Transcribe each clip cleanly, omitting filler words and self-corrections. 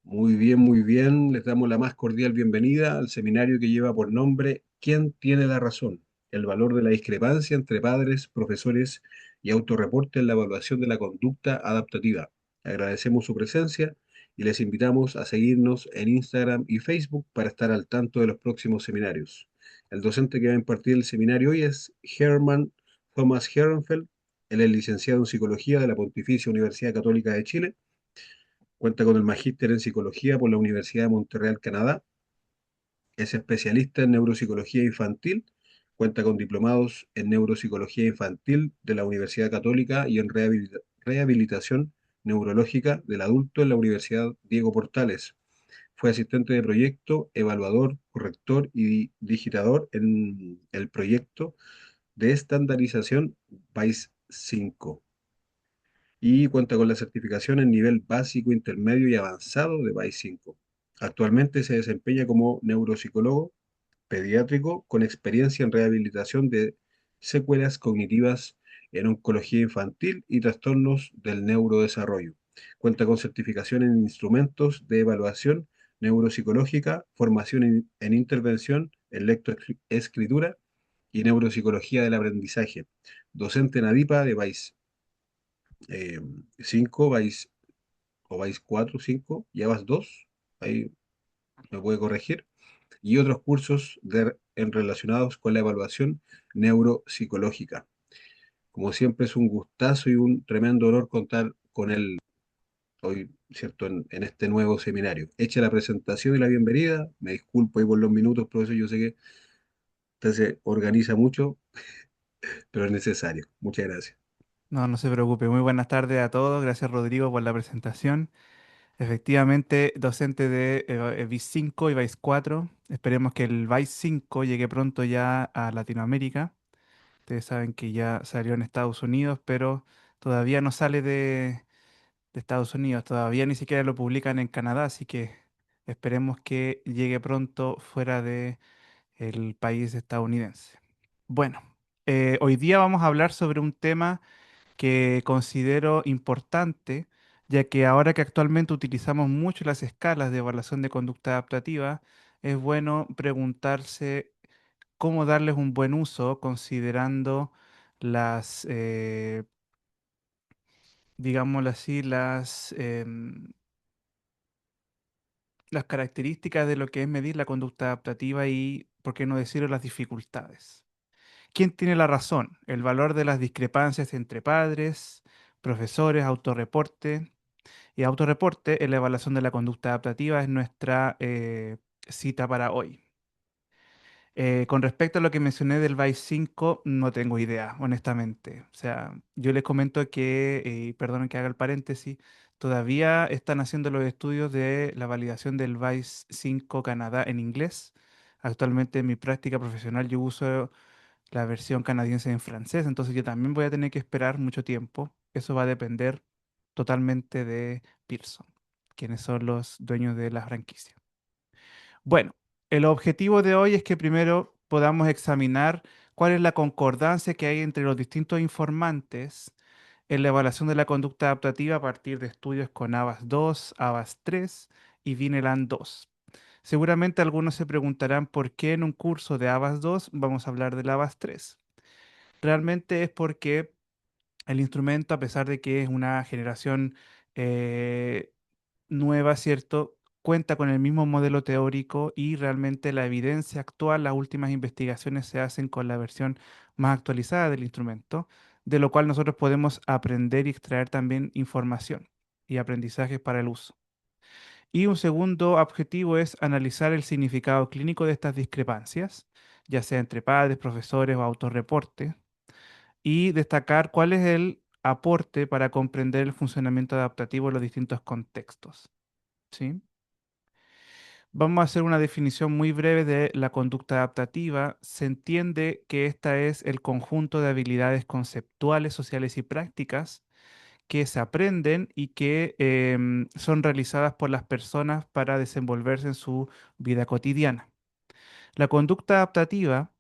Muy bien, muy bien. Les damos la más cordial bienvenida al seminario que lleva por nombre ¿Quién tiene la razón? El valor de la discrepancia entre padres, profesores y autorreporte en la evaluación de la conducta adaptativa. Agradecemos su presencia y les invitamos a seguirnos en Instagram y Facebook para estar al tanto de los próximos seminarios. El docente que va a impartir el seminario hoy es Hermann Thomas Herrenfeld. Él es licenciado en Psicología de la Pontificia Universidad Católica de Chile. Cuenta con el magíster en psicología por la Universidad de Montreal, Canadá. Es especialista en neuropsicología infantil. Cuenta con diplomados en neuropsicología infantil de la Universidad Católica y en rehabilitación neurológica del adulto en la Universidad Diego Portales. Fue asistente de proyecto, evaluador, corrector y digitador en el proyecto de estandarización PAIS 5 y cuenta con la certificación en nivel básico, intermedio y avanzado de PAI 5. Actualmente se desempeña como neuropsicólogo pediátrico con experiencia en rehabilitación de secuelas cognitivas en oncología infantil y trastornos del neurodesarrollo. Cuenta con certificación en instrumentos de evaluación neuropsicológica, formación en intervención en lectoescritura y neuropsicología del aprendizaje. Docente en ADIPA de PAIS eh, 5, vais 4 5 ya vas 2 ahí me puede corregir, y otros cursos relacionados con la evaluación neuropsicológica. Como siempre es un gustazo y un tremendo honor contar con él hoy, ¿cierto?, en este nuevo seminario. Hecha la presentación y la bienvenida, me disculpo ahí por los minutos, profesor, yo sé que usted se organiza mucho, pero es necesario. Muchas gracias. No, no se preocupe. Muy buenas tardes a todos. Gracias, Rodrigo, por la presentación. Efectivamente, docente de VIS 5 y VIS 4. Esperemos que el VIS 5 llegue pronto ya a Latinoamérica. Ustedes saben que ya salió en Estados Unidos, pero todavía no sale de Estados Unidos. Todavía ni siquiera lo publican en Canadá, así que esperemos que llegue pronto fuera de el país estadounidense. Bueno, hoy día vamos a hablar sobre un tema que considero importante, ya que ahora que actualmente utilizamos mucho las escalas de evaluación de conducta adaptativa, es bueno preguntarse cómo darles un buen uso considerando las, digámoslo así, las características de lo que es medir la conducta adaptativa y, por qué no decirlo, las dificultades. ¿Quién tiene la razón? El valor de las discrepancias entre padres, profesores, autorreporte. Y autorreporte en la evaluación de la conducta adaptativa es nuestra cita para hoy. Con respecto a lo que mencioné del VICE 5, no tengo idea, honestamente. O sea, yo les comento que, perdonen que haga el paréntesis, todavía están haciendo los estudios de la validación del VICE 5 Canadá en inglés. Actualmente en mi práctica profesional yo uso la versión canadiense en francés, entonces yo también voy a tener que esperar mucho tiempo. Eso va a depender totalmente de Pearson, quienes son los dueños de la franquicia. Bueno, el objetivo de hoy es que primero podamos examinar cuál es la concordancia que hay entre los distintos informantes en la evaluación de la conducta adaptativa a partir de estudios con ABAS 2, ABAS 3 y Vineland 2. Seguramente algunos se preguntarán por qué en un curso de ABAS 2 vamos a hablar del ABAS 3. Realmente es porque el instrumento, a pesar de que es una generación eh, nueva, ¿cierto? Cuenta con el mismo modelo teórico y realmente la evidencia actual, las últimas investigaciones se hacen con la versión más actualizada del instrumento, de lo cual nosotros podemos aprender y extraer también información y aprendizajes para el uso. Y un segundo objetivo es analizar el significado clínico de estas discrepancias, ya sea entre padres, profesores o autorreporte, y destacar cuál es el aporte para comprender el funcionamiento adaptativo en los distintos contextos. ¿Sí? Vamos a hacer una definición muy breve de la conducta adaptativa. Se entiende que esta es el conjunto de habilidades conceptuales, sociales y prácticas que se aprenden y que son realizadas por las personas para desenvolverse en su vida cotidiana. La conducta adaptativa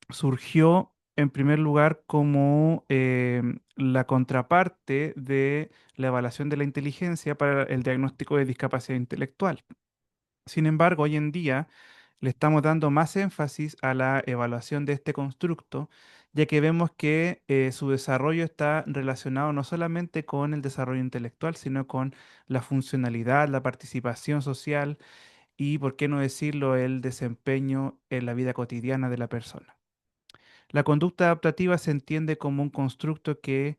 surgió en primer lugar, como la contraparte de la evaluación de la inteligencia para el diagnóstico de discapacidad intelectual. Sin embargo, hoy en día le estamos dando más énfasis a la evaluación de este constructo, ya que vemos que su desarrollo está relacionado no solamente con el desarrollo intelectual, sino con la funcionalidad, la participación social y, por qué no decirlo, el desempeño en la vida cotidiana de la persona. La conducta adaptativa se entiende como un constructo que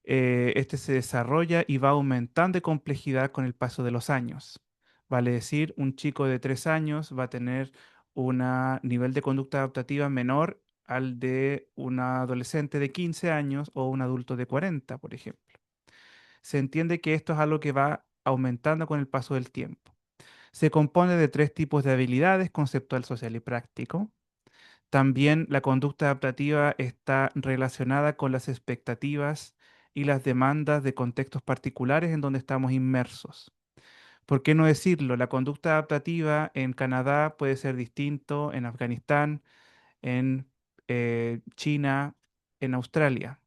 este se desarrolla y va aumentando de complejidad con el paso de los años. Vale decir, un chico de 3 años va a tener un nivel de conducta adaptativa menor al de un adolescente de 15 años o un adulto de 40, por ejemplo. Se entiende que esto es algo que va aumentando con el paso del tiempo. Se compone de tres tipos de habilidades: conceptual, social y práctico. También la conducta adaptativa está relacionada con las expectativas y las demandas de contextos particulares en donde estamos inmersos. ¿Por qué no decirlo? La conducta adaptativa en Canadá puede ser distinto en Afganistán, en China, en Australia.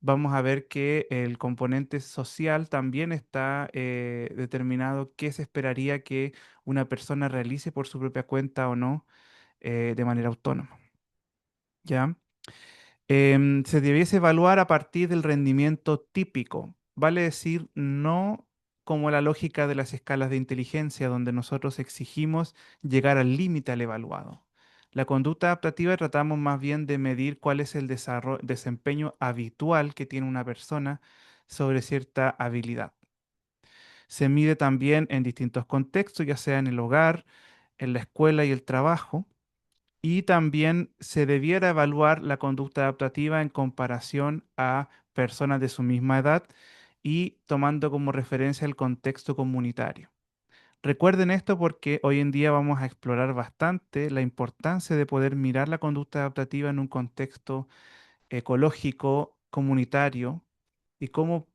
Vamos a ver que el componente social también está determinado qué se esperaría que una persona realice por su propia cuenta o no de manera autónoma. ¿Ya? Se debiese evaluar a partir del rendimiento típico, vale decir, no como la lógica de las escalas de inteligencia, donde nosotros exigimos llegar al límite al evaluado. La conducta adaptativa tratamos más bien de medir cuál es el desempeño habitual que tiene una persona sobre cierta habilidad. Se mide también en distintos contextos, ya sea en el hogar, en la escuela y el trabajo, y también se debiera evaluar la conducta adaptativa en comparación a personas de su misma edad y tomando como referencia el contexto comunitario. Recuerden esto porque hoy en día vamos a explorar bastante la importancia de poder mirar la conducta adaptativa en un contexto ecológico, comunitario, y cómo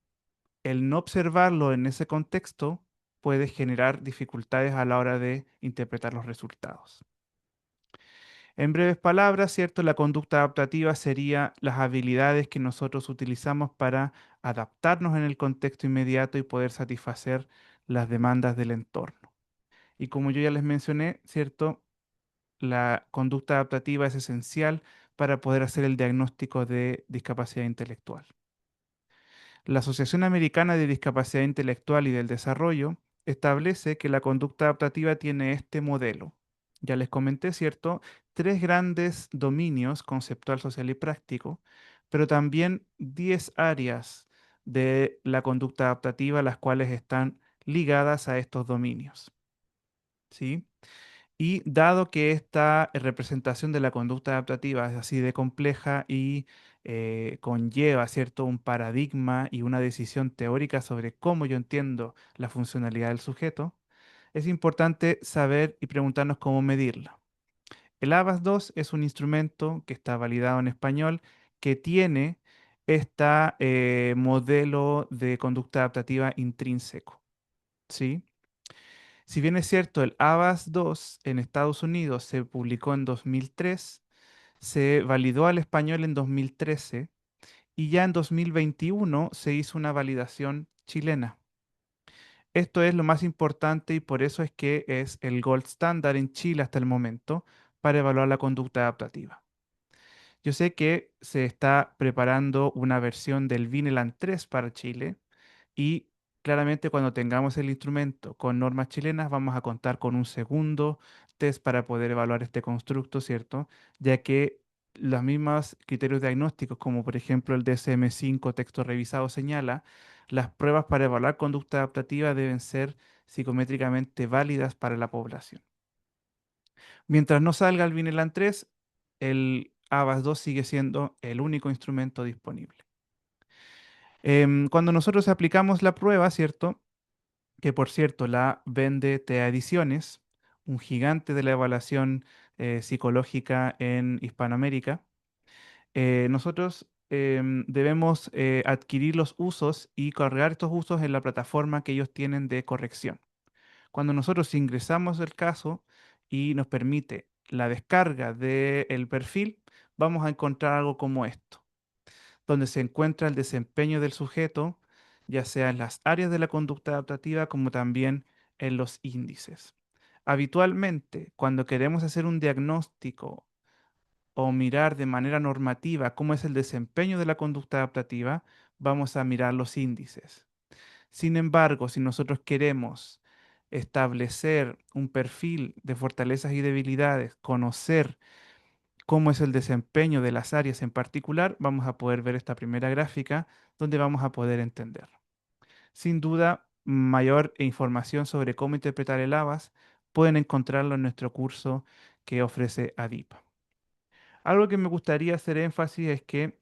el no observarlo en ese contexto puede generar dificultades a la hora de interpretar los resultados. En breves palabras, ¿cierto? La conducta adaptativa sería las habilidades que nosotros utilizamos para adaptarnos en el contexto inmediato y poder satisfacer las demandas del entorno. Y como yo ya les mencioné, ¿cierto? La conducta adaptativa es esencial para poder hacer el diagnóstico de discapacidad intelectual. La Asociación Americana de Discapacidad Intelectual y del Desarrollo establece que la conducta adaptativa tiene este modelo. Ya les comenté, ¿cierto? Tres grandes dominios: conceptual, social y práctico, pero también 10 áreas de la conducta adaptativa, las cuales están ligadas a estos dominios, ¿sí? Y dado que esta representación de la conducta adaptativa es así de compleja y conlleva, ¿cierto?, un paradigma y una decisión teórica sobre cómo yo entiendo la funcionalidad del sujeto, es importante saber y preguntarnos cómo medirla. El ABAS-2 es un instrumento que está validado en español, que tiene este modelo de conducta adaptativa intrínseco, ¿sí? Si bien es cierto, el ABAS-2 en Estados Unidos se publicó en 2003, se validó al español en 2013 y ya en 2021 se hizo una validación chilena. Esto es lo más importante y por eso es que es el gold standard en Chile hasta el momento para evaluar la conducta adaptativa. Yo sé que se está preparando una versión del Vineland 3 para Chile y claramente cuando tengamos el instrumento con normas chilenas vamos a contar con un segundo test para poder evaluar este constructo, ¿cierto? Ya que los mismos criterios diagnósticos, como por ejemplo el DSM-5 texto revisado, señala, las pruebas para evaluar conducta adaptativa deben ser psicométricamente válidas para la población. Mientras no salga el Vineland 3, el ABAS-2 sigue siendo el único instrumento disponible. Cuando nosotros aplicamos la prueba, ¿cierto? Que por cierto la vende TEA Ediciones, un gigante de la evaluación psicológica en Hispanoamérica, nosotros debemos adquirir los usos y cargar estos usos en la plataforma que ellos tienen de corrección. Cuando nosotros ingresamos el caso y nos permite la descarga del perfil, vamos a encontrar algo como esto, donde se encuentra el desempeño del sujeto, ya sea en las áreas de la conducta adaptativa como también en los índices. Habitualmente, cuando queremos hacer un diagnóstico o mirar de manera normativa cómo es el desempeño de la conducta adaptativa, vamos a mirar los índices. Sin embargo, si nosotros queremos establecer un perfil de fortalezas y debilidades, conocer cómo es el desempeño de las áreas en particular, vamos a poder ver esta primera gráfica donde vamos a poder entender. Sin duda, mayor información sobre cómo interpretar el ABAS pueden encontrarlo en nuestro curso que ofrece ADIPA. Algo que me gustaría hacer énfasis es que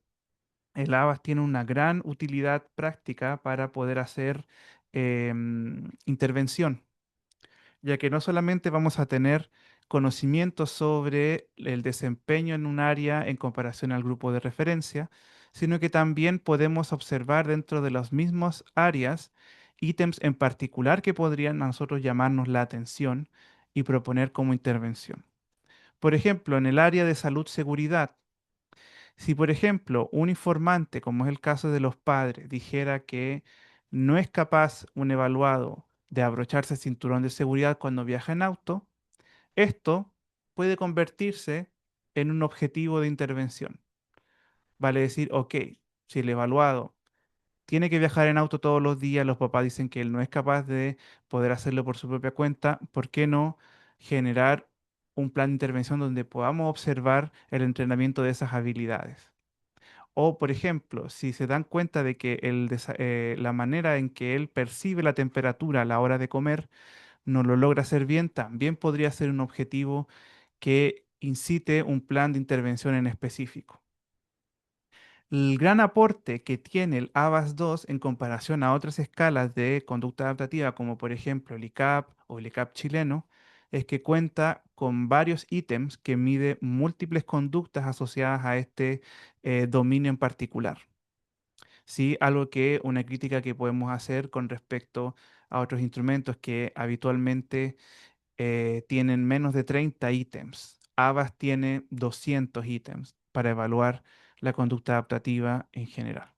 el ABAS tiene una gran utilidad práctica para poder hacer intervención, ya que no solamente vamos a tener conocimientos sobre el desempeño en un área en comparación al grupo de referencia, sino que también podemos observar dentro de las mismas áreas ítems en particular que podrían a nosotros llamarnos la atención y proponer como intervención. Por ejemplo, en el área de salud-seguridad, si por ejemplo un informante, como es el caso de los padres, dijera que no es capaz un evaluado de abrocharse el cinturón de seguridad cuando viaja en auto, esto puede convertirse en un objetivo de intervención. Vale decir, ok, si el evaluado tiene que viajar en auto todos los días, los papás dicen que él no es capaz de poder hacerlo por su propia cuenta, ¿por qué no generar un plan de intervención donde podamos observar el entrenamiento de esas habilidades? O, por ejemplo, si se dan cuenta de que la manera en que él percibe la temperatura a la hora de comer no lo logra hacer bien, también podría ser un objetivo que incite un plan de intervención en específico. El gran aporte que tiene el ABAS-2 en comparación a otras escalas de conducta adaptativa, como por ejemplo el ICAP o el ICAP chileno, es que cuenta con varios ítems que mide múltiples conductas asociadas a este dominio en particular. Sí, algo que una crítica que podemos hacer con respecto a otros instrumentos que habitualmente tienen menos de 30 ítems. ABAS tiene 200 ítems para evaluar la conducta adaptativa en general.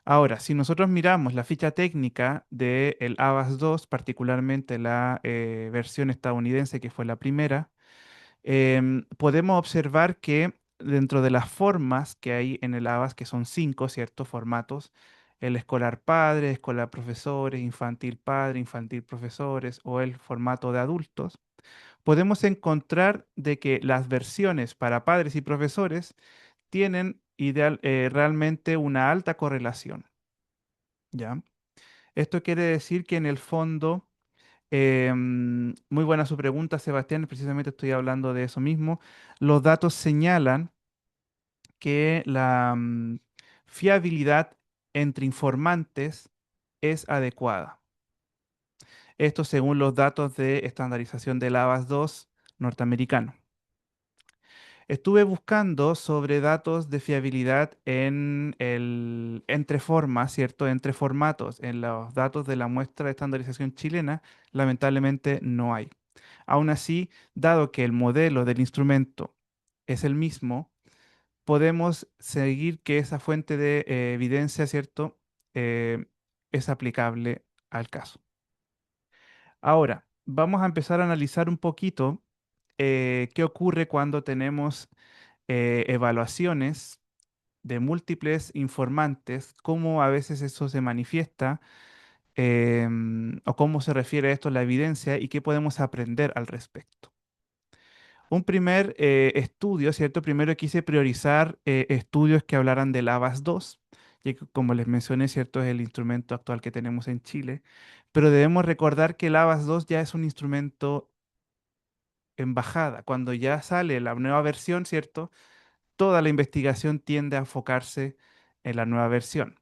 Ahora, si nosotros miramos la ficha técnica del ABAS 2, particularmente la versión estadounidense, que fue la primera, podemos observar que dentro de las formas que hay en el ABAS, que son cinco, ¿cierto? Formatos, el escolar padre, escolar profesores, infantil padre, infantil profesores o el formato de adultos, podemos encontrar de que las versiones para padres y profesores tienen realmente una alta correlación, ¿ya? Esto quiere decir que en el fondo, muy buena su pregunta, Sebastián, precisamente estoy hablando de eso mismo. Los datos señalan que la fiabilidad entre informantes es adecuada. Esto según los datos de estandarización del ABAS 2 norteamericano. Estuve buscando sobre datos de fiabilidad entre formas, ¿cierto? Entre formatos. En los datos de la muestra de estandarización chilena, lamentablemente no hay. Aún así, dado que el modelo del instrumento es el mismo, podemos seguir que esa fuente de evidencia, ¿cierto? Eh, es aplicable al caso. Ahora, vamos a empezar a analizar un poquito qué ocurre cuando tenemos evaluaciones de múltiples informantes, cómo a veces eso se manifiesta o cómo se refiere a esto la evidencia y qué podemos aprender al respecto. Un primer estudio, ¿cierto? Primero quise priorizar estudios que hablaran del ABAS 2, y que, como les mencioné, ¿cierto? Es el instrumento actual que tenemos en Chile, pero debemos recordar que el ABAS 2 ya es un instrumento en bajada. Cuando ya sale la nueva versión, ¿cierto? Toda la investigación tiende a enfocarse en la nueva versión.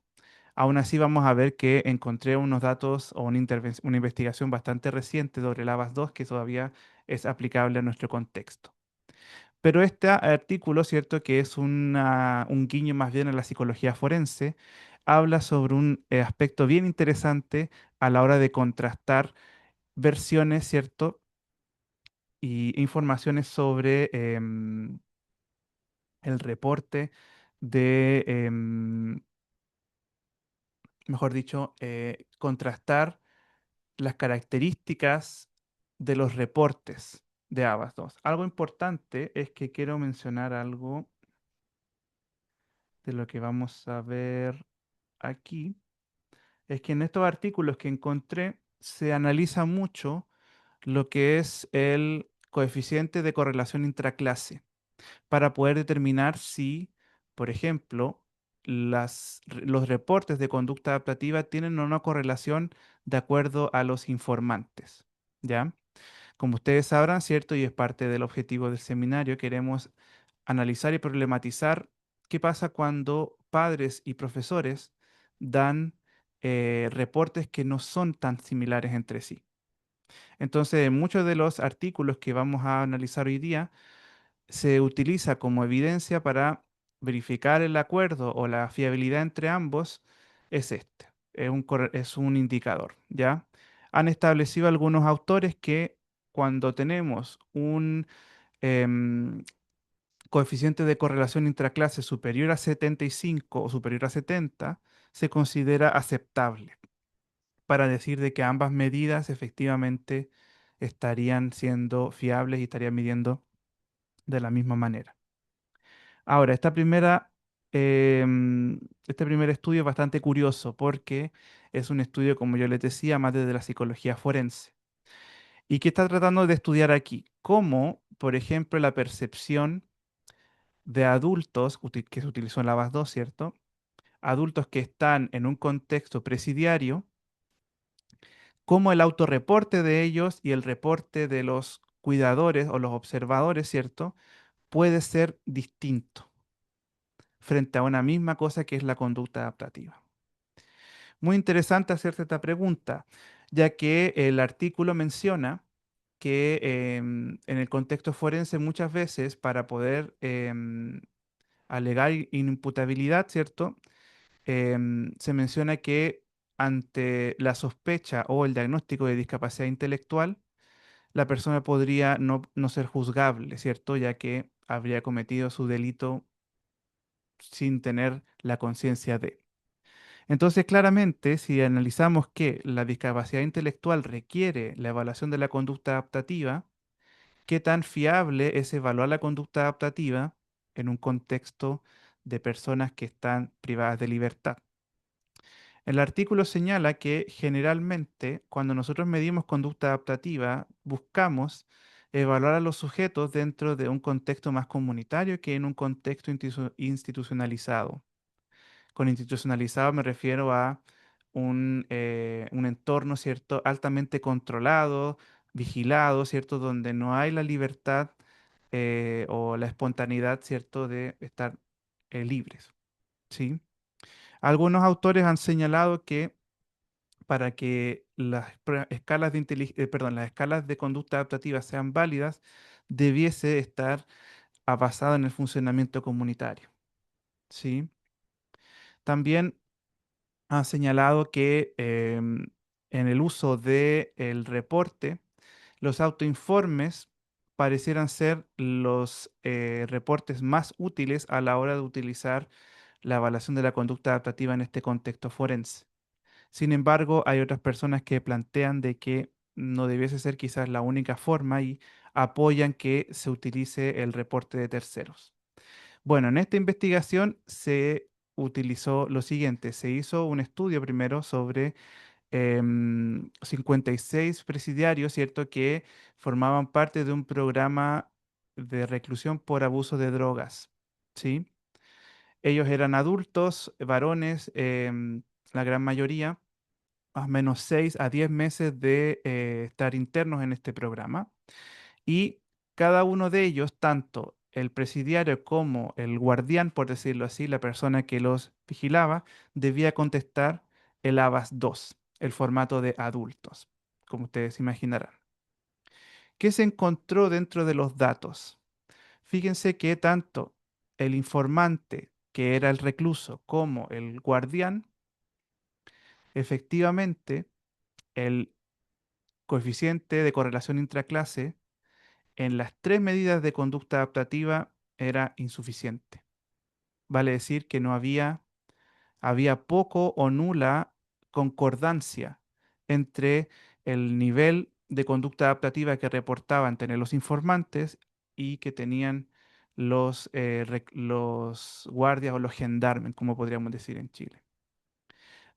Aún así, vamos a ver que encontré unos datos o una investigación bastante reciente sobre el ABAS 2 que todavía es aplicable a nuestro contexto. Pero este artículo, ¿cierto? Que es un guiño más bien a la psicología forense, habla sobre un aspecto bien interesante a la hora de contrastar versiones, ¿cierto? Y informaciones sobre el reporte de, mejor dicho, contrastar las características de los reportes de Avast 2. Algo importante es que quiero mencionar algo de lo que vamos a ver aquí, es que en estos artículos que encontré se analiza mucho lo que es el coeficiente de correlación intraclase para poder determinar si, por ejemplo, los reportes de conducta adaptativa tienen o no correlación de acuerdo a los informantes. ¿Ya? Como ustedes sabrán, ¿cierto? Y es parte del objetivo del seminario, queremos analizar y problematizar qué pasa cuando padres y profesores dan reportes que no son tan similares entre sí. Entonces, en muchos de los artículos que vamos a analizar hoy día, se utiliza como evidencia para verificar el acuerdo o la fiabilidad entre ambos, es este, es un indicador, ¿ya? Han establecido algunos autores que cuando tenemos un em, coeficiente de correlación intraclase superior a 75 o superior a 70, se considera aceptable para decir de que ambas medidas efectivamente estarían siendo fiables y estarían midiendo de la misma manera. Ahora, este primer estudio es bastante curioso porque es un estudio, como yo les decía, más desde la psicología forense. ¿Y qué está tratando de estudiar aquí? Cómo, por ejemplo, la percepción de adultos, que se utilizó en la BAS 2, ¿cierto? Adultos que están en un contexto presidiario, cómo el autorreporte de ellos y el reporte de los cuidadores o los observadores, ¿cierto? Puede ser distinto frente a una misma cosa que es la conducta adaptativa. Muy interesante hacerse esta pregunta, ya que el artículo menciona que en el contexto forense muchas veces para poder alegar inimputabilidad, ¿cierto? Se menciona que ante la sospecha o el diagnóstico de discapacidad intelectual, la persona podría no ser juzgable, ¿cierto? Ya que habría cometido su delito sin tener la conciencia de. Entonces, claramente, si analizamos que la discapacidad intelectual requiere la evaluación de la conducta adaptativa, ¿qué tan fiable es evaluar la conducta adaptativa en un contexto de personas que están privadas de libertad? El artículo señala que generalmente cuando nosotros medimos conducta adaptativa, buscamos evaluar a los sujetos dentro de un contexto más comunitario que en un contexto institucionalizado. Con institucionalizado me refiero a un entorno, ¿cierto?, altamente controlado, vigilado, ¿cierto?, donde no hay la libertad o la espontaneidad, ¿cierto?, de estar libres, ¿sí? Algunos autores han señalado que para que las escalas de conducta adaptativa sean válidas, debiese estar basado en el funcionamiento comunitario, ¿sí? También ha señalado que en el uso del reporte, los autoinformes parecieran ser los reportes más útiles a la hora de utilizar la evaluación de la conducta adaptativa en este contexto forense. Sin embargo, hay otras personas que plantean de que no debiese ser quizás la única forma y apoyan que se utilice el reporte de terceros. Bueno, en esta investigación se utilizó lo siguiente. Se hizo un estudio primero sobre 56 presidiarios, ¿cierto?, que formaban parte de un programa de reclusión por abuso de drogas, ¿sí? Ellos eran adultos, varones, la gran mayoría, más o menos 6 a 10 meses de estar internos en este programa. Y cada uno de ellos, tanto el presidiario como el guardián, por decirlo así, la persona que los vigilaba, debía contestar el ABAS 2, el formato de adultos, como ustedes imaginarán. ¿Qué se encontró dentro de los datos? Fíjense que tanto el informante, que era el recluso, como el guardián, efectivamente, el coeficiente de correlación intraclase en las tres medidas de conducta adaptativa era insuficiente. Vale decir que no había poco o nula concordancia entre el nivel de conducta adaptativa que reportaban tener los informantes y que tenían los guardias o los gendarmes, como podríamos decir en Chile.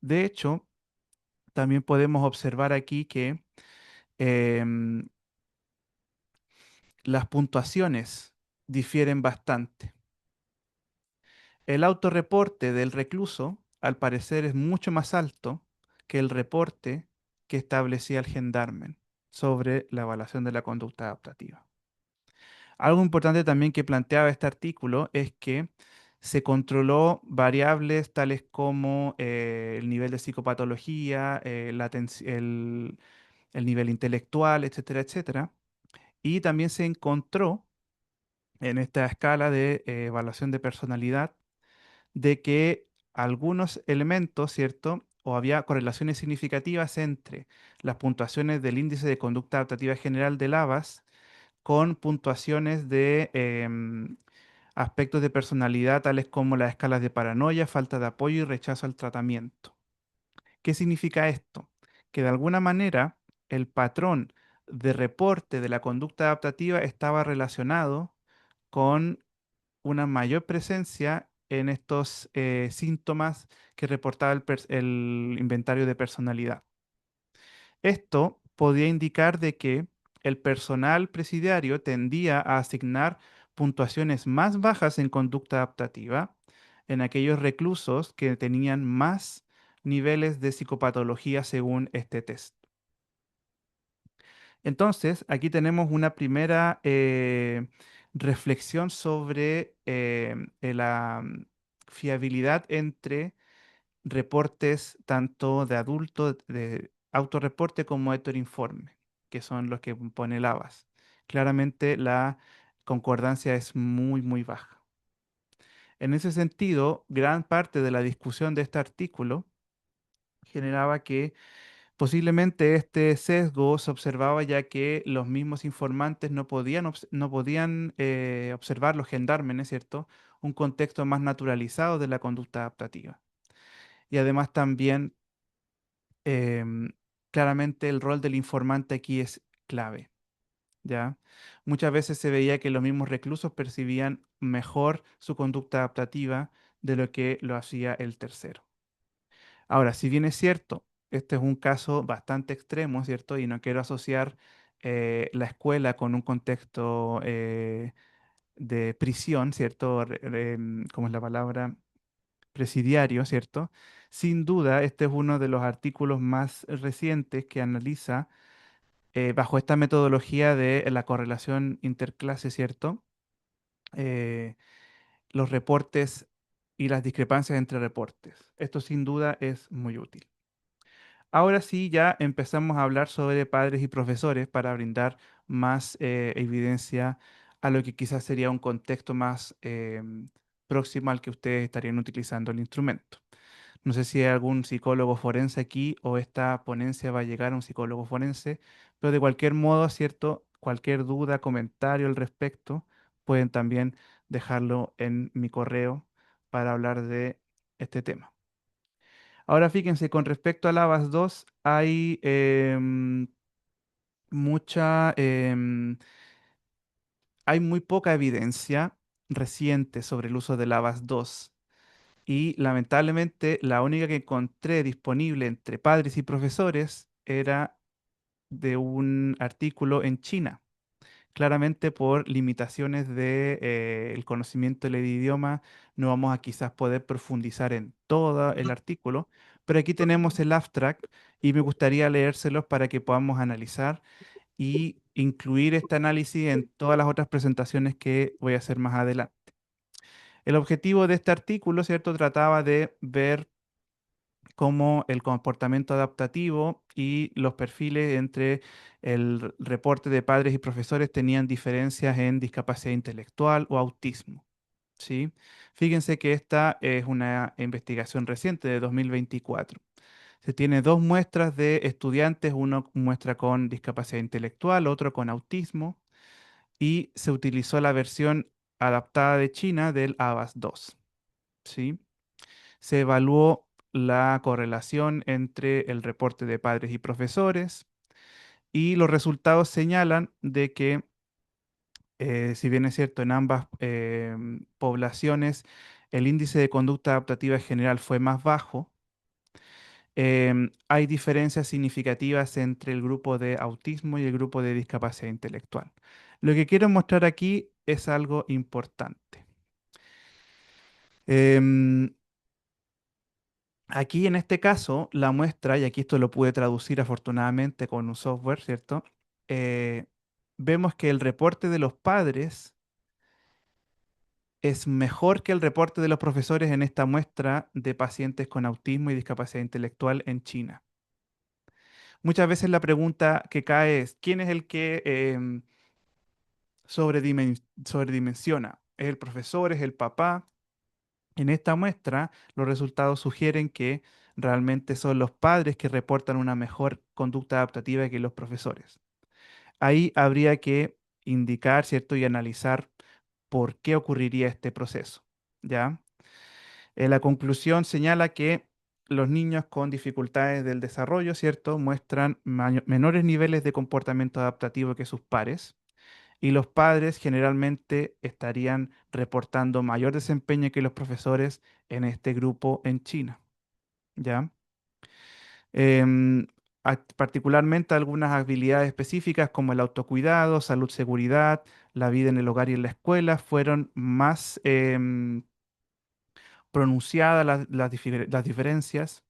De hecho, también podemos observar aquí que em, las puntuaciones difieren bastante. El autorreporte del recluso, al parecer, es mucho más alto que el reporte que establecía el gendarme sobre la evaluación de la conducta adaptativa. Algo importante también que planteaba este artículo es que se controló variables tales como el nivel de psicopatología, el nivel intelectual, etcétera, etcétera. Y también se encontró en esta escala de evaluación de personalidad de que algunos elementos, ¿cierto? O había correlaciones significativas entre las puntuaciones del índice de conducta adaptativa general del ABAS con puntuaciones de aspectos de personalidad tales como las escalas de paranoia, falta de apoyo y rechazo al tratamiento. ¿Qué significa esto? Que de alguna manera el patrón de reporte de la conducta adaptativa estaba relacionado con una mayor presencia en estos síntomas que reportaba el inventario de personalidad. Esto podía indicar de que el personal presidiario tendía a asignar puntuaciones más bajas en conducta adaptativa en aquellos reclusos que tenían más niveles de psicopatología según este test. Entonces, aquí tenemos una primera reflexión sobre la fiabilidad entre reportes tanto de adultos, de autorreporte como Héctor Informe, que son los que pone el ABAS. Claramente la concordancia es muy, muy baja. En ese sentido, gran parte de la discusión de este artículo generaba que posiblemente este sesgo se observaba ya que los mismos informantes no podían observar los gendarmes, ¿cierto? Un contexto más naturalizado de la conducta adaptativa. Y además también, em, claramente el rol del informante aquí es clave, ¿ya? Muchas veces se veía que los mismos reclusos percibían mejor su conducta adaptativa de lo que lo hacía el tercero. Ahora, si bien es cierto, este es un caso bastante extremo, ¿cierto? Y no quiero asociar la escuela con un contexto de prisión, ¿cierto? ¿Cómo es la palabra? Presidiario, ¿cierto? Sin duda, este es uno de los artículos más recientes que analiza bajo esta metodología de la correlación interclase, ¿cierto? Eh, los reportes y las discrepancias entre reportes. Esto sin duda es muy útil. Ahora sí, ya empezamos a hablar sobre padres y profesores para brindar más evidencia a lo que quizás sería un contexto más próximo al que ustedes estarían utilizando el instrumento. No sé si hay algún psicólogo forense aquí o esta ponencia va a llegar a un psicólogo forense, pero de cualquier modo, ¿cierto? Cualquier duda, comentario al respecto, pueden también dejarlo en mi correo para hablar de este tema. Ahora fíjense, con respecto a Lavas 2, hay mucha, hay muy poca evidencia reciente sobre el uso de Lavas 2. Y lamentablemente la única que encontré disponible entre padres y profesores era de un artículo en China. Claramente por limitaciones de, el conocimiento del idioma, no vamos a quizás poder profundizar en todo el artículo, pero aquí tenemos el abstract y me gustaría leérselos para que podamos analizar y incluir este análisis en todas las otras presentaciones que voy a hacer más adelante. El objetivo de este artículo, ¿cierto? Trataba de ver cómo el comportamiento adaptativo y los perfiles entre el reporte de padres y profesores tenían diferencias en discapacidad intelectual o autismo. ¿Sí? Fíjense que esta es una investigación reciente de 2024. Se tiene dos muestras de estudiantes, uno muestra con discapacidad intelectual, otro con autismo, y se utilizó la versión adaptada de China del ABAS-2, ¿sí? Se evaluó la correlación entre el reporte de padres y profesores y los resultados señalan de que, si bien es cierto, en ambas poblaciones el índice de conducta adaptativa en general fue más bajo, hay diferencias significativas entre el grupo de autismo y el grupo de discapacidad intelectual. Lo que quiero mostrar aquí es algo importante. Em, Aquí en este caso, la muestra, y aquí esto lo pude traducir afortunadamente con un software, ¿cierto? Eh, Vemos que el reporte de los padres es mejor que el reporte de los profesores en esta muestra de pacientes con autismo y discapacidad intelectual en China. Muchas veces la pregunta que cae es, ¿quién es el que sobredimensiona? ¿Es el profesor? ¿Es el papá? En esta muestra, los resultados sugieren que realmente son los padres que reportan una mejor conducta adaptativa que los profesores. Ahí habría que indicar, ¿cierto? Y analizar por qué ocurriría este proceso, ¿ya? La conclusión señala que los niños con dificultades del desarrollo, ¿cierto? Muestran menores niveles de comportamiento adaptativo que sus pares y los padres generalmente estarían reportando mayor desempeño que los profesores en este grupo en China, ¿ya? Em, Particularmente algunas habilidades específicas como el autocuidado, salud, seguridad, la vida en el hogar y en la escuela fueron más pronunciadas las diferencias,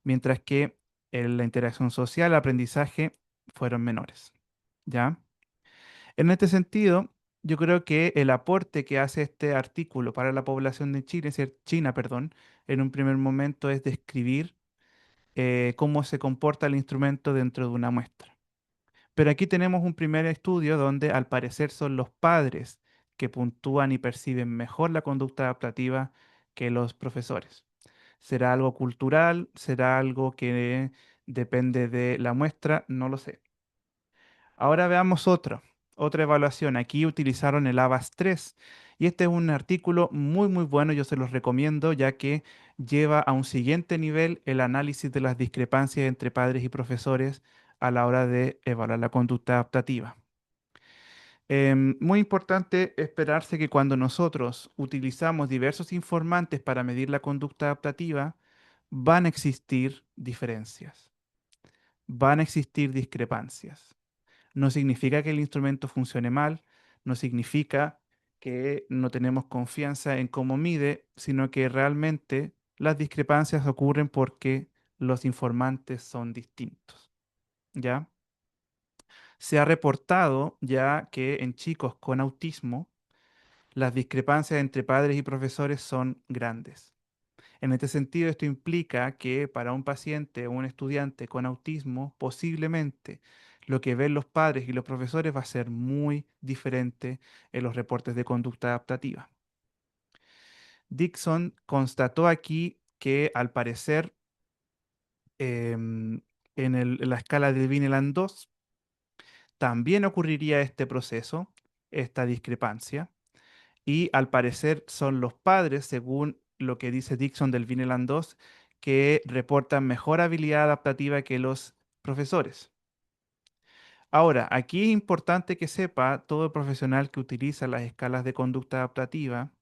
mientras que en la interacción social, el aprendizaje fueron menores, ¿ya? En este sentido, yo creo que el aporte que hace este artículo para la población de Chile, China, perdón, en un primer momento es describir cómo se comporta el instrumento dentro de una muestra. Pero aquí tenemos un primer estudio donde al parecer son los padres que puntúan y perciben mejor la conducta adaptativa que los profesores. ¿Será algo cultural? ¿Será algo que depende de la muestra? No lo sé. Ahora veamos otra evaluación. Aquí utilizaron el ABAS 3 y este es un artículo muy bueno, yo se los recomiendo ya que lleva a un siguiente nivel el análisis de las discrepancias entre padres y profesores a la hora de evaluar la conducta adaptativa. Muy importante esperarse que cuando nosotros utilizamos diversos informantes para medir la conducta adaptativa, van a existir diferencias, van a existir discrepancias. No significa que el instrumento funcione mal, no significa que no tenemos confianza en cómo mide, sino que realmente las discrepancias ocurren porque los informantes son distintos, ¿ya? Se ha reportado ya que en chicos con autismo las discrepancias entre padres y profesores son grandes. En este sentido, esto implica que para un paciente o un estudiante con autismo, posiblemente lo que ven los padres y los profesores va a ser muy diferente en los reportes de conducta adaptativa. Dixon constató aquí que al parecer en la escala de Vineland 2 también ocurriría este proceso, esta discrepancia. Y al parecer son los padres, según lo que dice Dixon del Vineland 2, que reportan mejor habilidad adaptativa que los profesores. Ahora, aquí es importante que sepa todo profesional que utiliza las escalas de conducta adaptativa,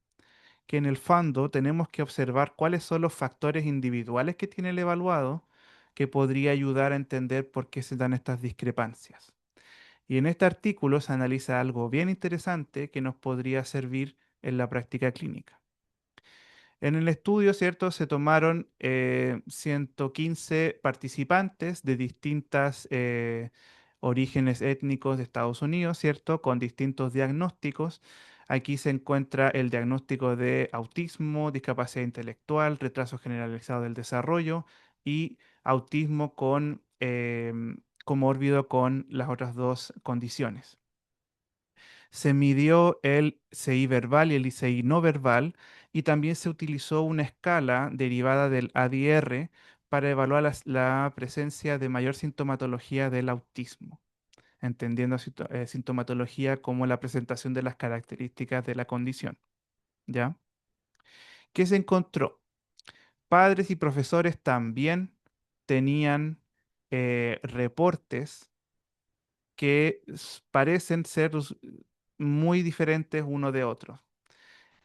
que en el fondo tenemos que observar cuáles son los factores individuales que tiene el evaluado que podría ayudar a entender por qué se dan estas discrepancias. Y en este artículo se analiza algo bien interesante que nos podría servir en la práctica clínica. En el estudio, ¿cierto? Se tomaron 115 participantes de distintos orígenes étnicos de Estados Unidos, ¿cierto? Con distintos diagnósticos. Aquí se encuentra el diagnóstico de autismo, discapacidad intelectual, retraso generalizado del desarrollo y autismo con comórbido con las otras dos condiciones. Se midió el CI verbal y el ICI no verbal y también se utilizó una escala derivada del ADR para evaluar la presencia de mayor sintomatología del autismo. entendiendo sintomatología como la presentación de las características de la condición, ¿ya? ¿Qué se encontró? Padres y profesores también tenían reportes que parecen ser muy diferentes uno de otro.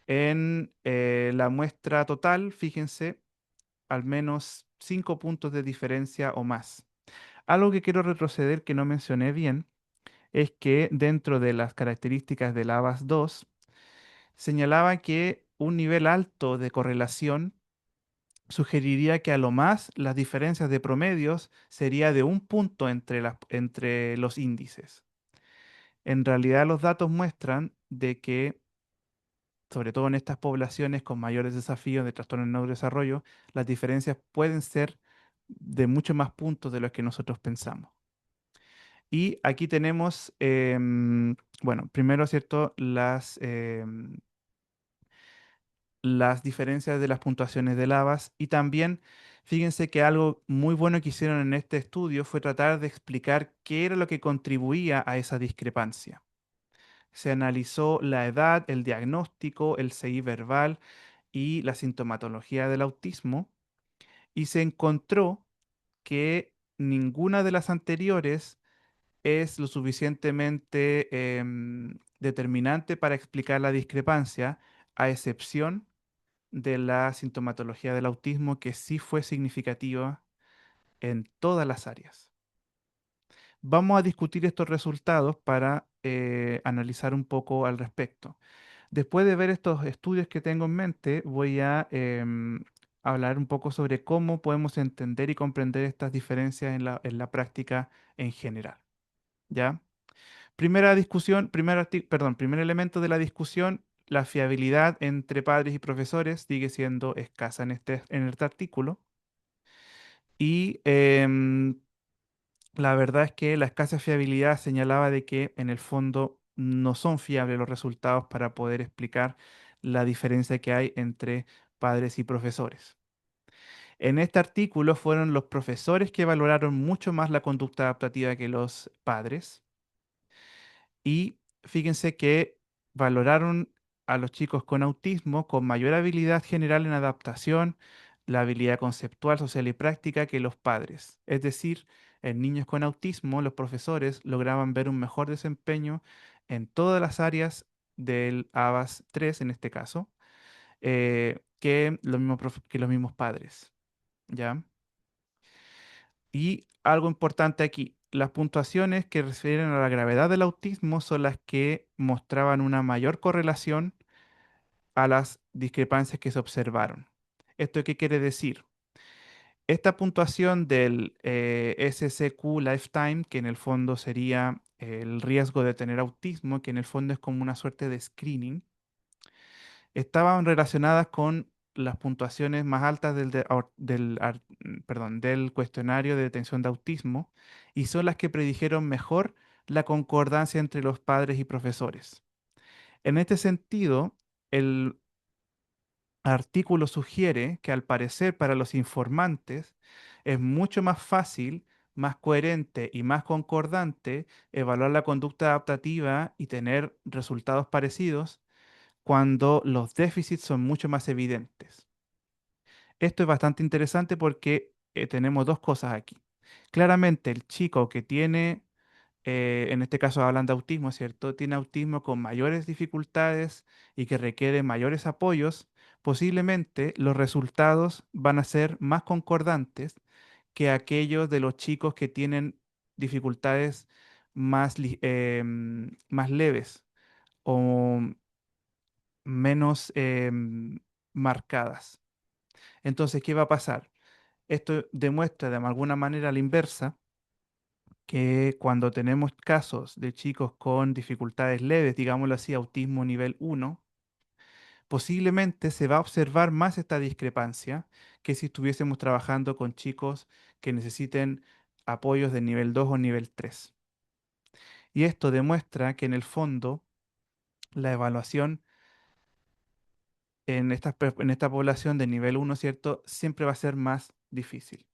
En la muestra total, fíjense, al menos 5 puntos de diferencia o más. Algo que quiero retroceder que no mencioné bien es que dentro de las características del ABAS 2 señalaba que un nivel alto de correlación sugeriría que a lo más las diferencias de promedios sería de 1 punto entre los índices. En realidad los datos muestran de que, sobre todo en estas poblaciones con mayores desafíos de trastorno en neurodesarrollo, las diferencias pueden ser de muchos más puntos de los que nosotros pensamos. Y aquí tenemos, bueno, primero, ¿cierto? Las diferencias de las puntuaciones de lavas y también fíjense que algo muy bueno que hicieron en este estudio fue tratar de explicar qué era lo que contribuía a esa discrepancia. Se analizó la edad, el diagnóstico, el CI verbal y la sintomatología del autismo y se encontró que ninguna de las anteriores es lo suficientemente determinante para explicar la discrepancia, a excepción de la sintomatología del autismo, que sí fue significativa en todas las áreas. Vamos a discutir estos resultados para analizar un poco al respecto. Después de ver estos estudios que tengo en mente, voy a hablar un poco sobre cómo podemos entender y comprender estas diferencias en la práctica en general. ¿Ya? Primera discusión, primer elemento de la discusión, la fiabilidad entre padres y profesores sigue siendo escasa en este artículo. Y la verdad es que la escasa fiabilidad señalaba de que en el fondo no son fiables los resultados para poder explicar la diferencia que hay entre padres y profesores. En este artículo fueron los profesores que valoraron mucho más la conducta adaptativa que los padres. Y fíjense que valoraron a los chicos con autismo con mayor habilidad general en adaptación, la habilidad conceptual, social y práctica que los padres. Es decir, en niños con autismo, los profesores lograban ver un mejor desempeño en todas las áreas del ABAS 3, en este caso, que los mismos padres. ¿Ya? Y algo importante aquí, las puntuaciones que refieren a la gravedad del autismo son las que mostraban una mayor correlación a las discrepancias que se observaron. ¿Esto qué quiere decir? Esta puntuación del SCQ Lifetime, que en el fondo sería el riesgo de tener autismo, que en el fondo es como una suerte de screening, estaban relacionadas con las puntuaciones más altas del cuestionario de detención de autismo y son las que predijeron mejor la concordancia entre los padres y profesores. En este sentido, el artículo sugiere que al parecer para los informantes es mucho más fácil, más coherente y más concordante evaluar la conducta adaptativa y tener resultados parecidos cuando los déficits son mucho más evidentes. Esto es bastante interesante porque tenemos dos cosas aquí. Claramente, el chico que tiene, en este caso hablan de autismo, ¿cierto? Tiene autismo con mayores dificultades y que requiere mayores apoyos, posiblemente los resultados van a ser más concordantes que aquellos de los chicos que tienen dificultades más leves o menos marcadas. Entonces, ¿qué va a pasar? Esto demuestra de alguna manera a la inversa que cuando tenemos casos de chicos con dificultades leves, digámoslo así, autismo nivel 1, posiblemente se va a observar más esta discrepancia que si estuviésemos trabajando con chicos que necesiten apoyos de nivel 2 o nivel 3. Y esto demuestra que en el fondo la evaluación en esta población de nivel 1, ¿cierto? Siempre va a ser más difícil.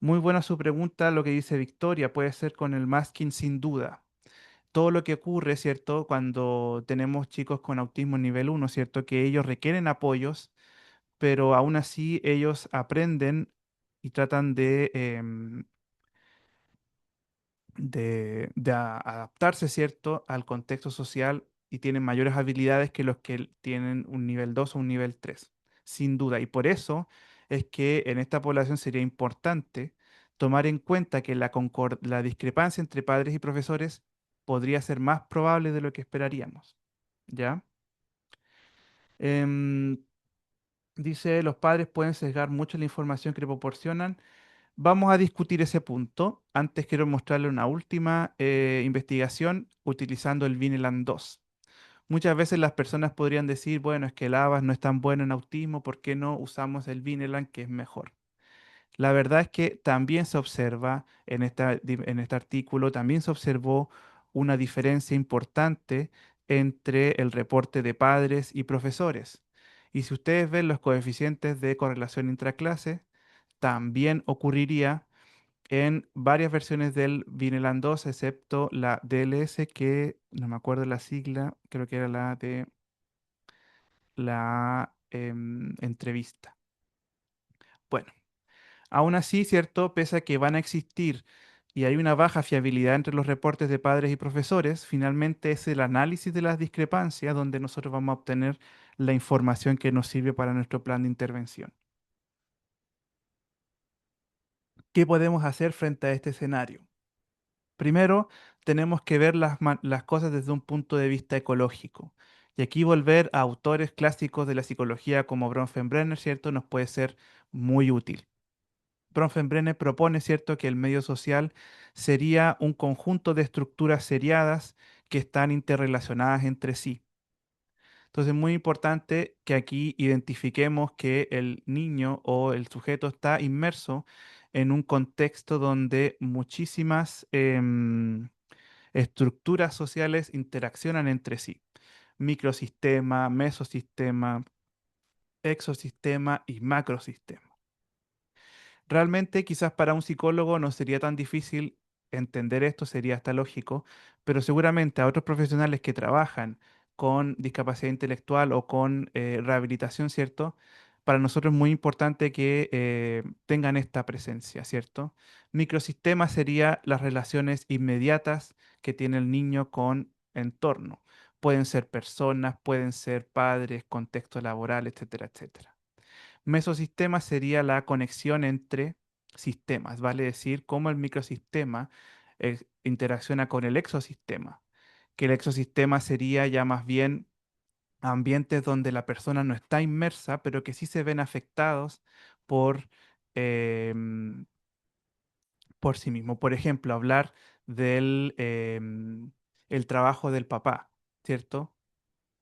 Muy buena su pregunta, lo que dice Victoria, puede ser con el masking sin duda. Todo lo que ocurre, ¿cierto? Cuando tenemos chicos con autismo nivel uno, ¿cierto? Que ellos requieren apoyos, pero aún así ellos aprenden y tratan de adaptarse, ¿cierto?, al contexto social y tienen mayores habilidades que los que tienen un nivel 2 o un nivel 3 sin duda. Y por eso es que en esta población sería importante tomar en cuenta que la discrepancia entre padres y profesores podría ser más probable de lo que esperaríamos. ¿Ya? Em, dice, los padres pueden sesgar mucho la información que le proporcionan. Vamos a discutir ese punto. Antes quiero mostrarle una última investigación utilizando el Vineland 2. Muchas veces las personas podrían decir, bueno, es que el ABAS no es tan bueno en autismo, ¿por qué no usamos el Vineland que es mejor? La verdad es que también se observa en este artículo, también se observó una diferencia importante entre el reporte de padres y profesores. Y si ustedes ven los coeficientes de correlación intraclase, también ocurriría en varias versiones del Vineland 2, excepto la DLS, que no me acuerdo la sigla, creo que era la de la entrevista. Bueno, aún así, ¿cierto? Pese a que van a existir y hay una baja fiabilidad entre los reportes de padres y profesores, finalmente es el análisis de las discrepancias donde nosotros vamos a obtener la información que nos sirve para nuestro plan de intervención. ¿Qué podemos hacer frente a este escenario? Primero, tenemos que ver las cosas desde un punto de vista ecológico. Y aquí volver a autores clásicos de la psicología como Bronfenbrenner, ¿cierto? Nos puede ser muy útil. Bronfenbrenner propone, ¿cierto?, que el medio social sería un conjunto de estructuras seriadas que están interrelacionadas entre sí. Entonces, es muy importante que aquí identifiquemos que el niño o el sujeto está inmerso en un contexto donde muchísimas estructuras sociales interaccionan entre sí. Microsistema, mesosistema, exosistema y macrosistema. Realmente quizás para un psicólogo no sería tan difícil entender esto, sería hasta lógico, pero seguramente a otros profesionales que trabajan con discapacidad intelectual o con rehabilitación, ¿cierto? Para nosotros es muy importante que tengan esta presencia, ¿cierto? Microsistema sería las relaciones inmediatas que tiene el niño con entorno. Pueden ser personas, pueden ser padres, contexto laboral, etcétera, etcétera. Mesosistema sería la conexión entre sistemas, vale decir, cómo el microsistema interacciona con el exosistema, que el exosistema sería ya más bien ambientes donde la persona no está inmersa, pero que sí se ven afectados por, em, por sí mismo. Por ejemplo, hablar del el trabajo del papá, ¿cierto?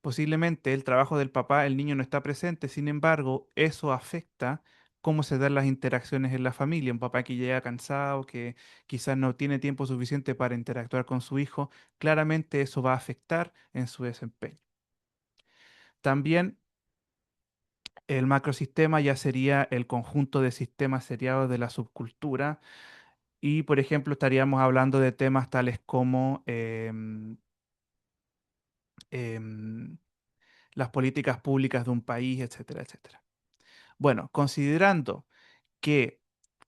Posiblemente el trabajo del papá, el niño no está presente, sin embargo, eso afecta cómo se dan las interacciones en la familia. Un papá que llega cansado, que quizás no tiene tiempo suficiente para interactuar con su hijo, claramente eso va a afectar en su desempeño. También el macrosistema ya sería el conjunto de sistemas seriados de la subcultura y, por ejemplo, estaríamos hablando de temas tales como em, las políticas públicas de un país, etcétera, etcétera. Bueno, considerando que